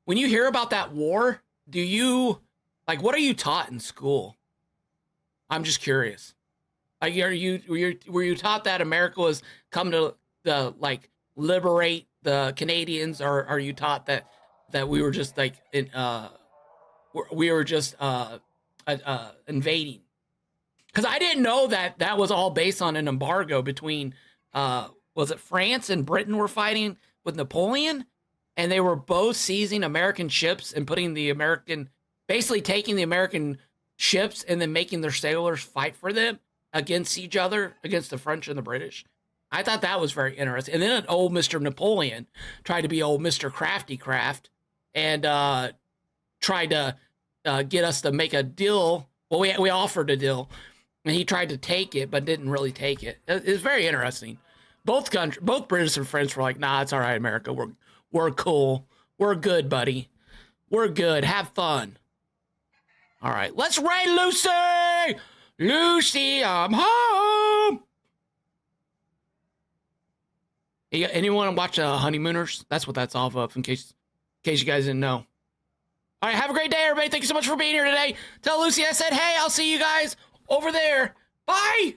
When you hear about that war, do you, like, what are you taught in school? I'm just curious. Like, were you taught that America was come to like liberate the Canadians, or are you taught that we were just like we were just invading? Because I didn't know that was all based on an embargo between was it France and Britain were fighting with Napoleon, and they were both seizing American ships and basically taking the American ships and then making their sailors fight for them against each other, against the French and the British. I thought that was very interesting. And then old Mr. Napoleon tried to be old Mr. Crafty Craft and tried to get us to make a deal. Well, we offered a deal, and he tried to take it, but didn't really take it. It's very interesting. Both British and French were like, nah, it's all right, America. We're cool. We're good, buddy. We're good. Have fun. All right, let's raid Lucy! Lucy, I'm home! Anyone watch Honeymooners? That's what that's off of, in case you guys didn't know. All right, have a great day, everybody. Thank you so much for being here today. Tell Lucy I said, hey, I'll see you guys over there. Bye!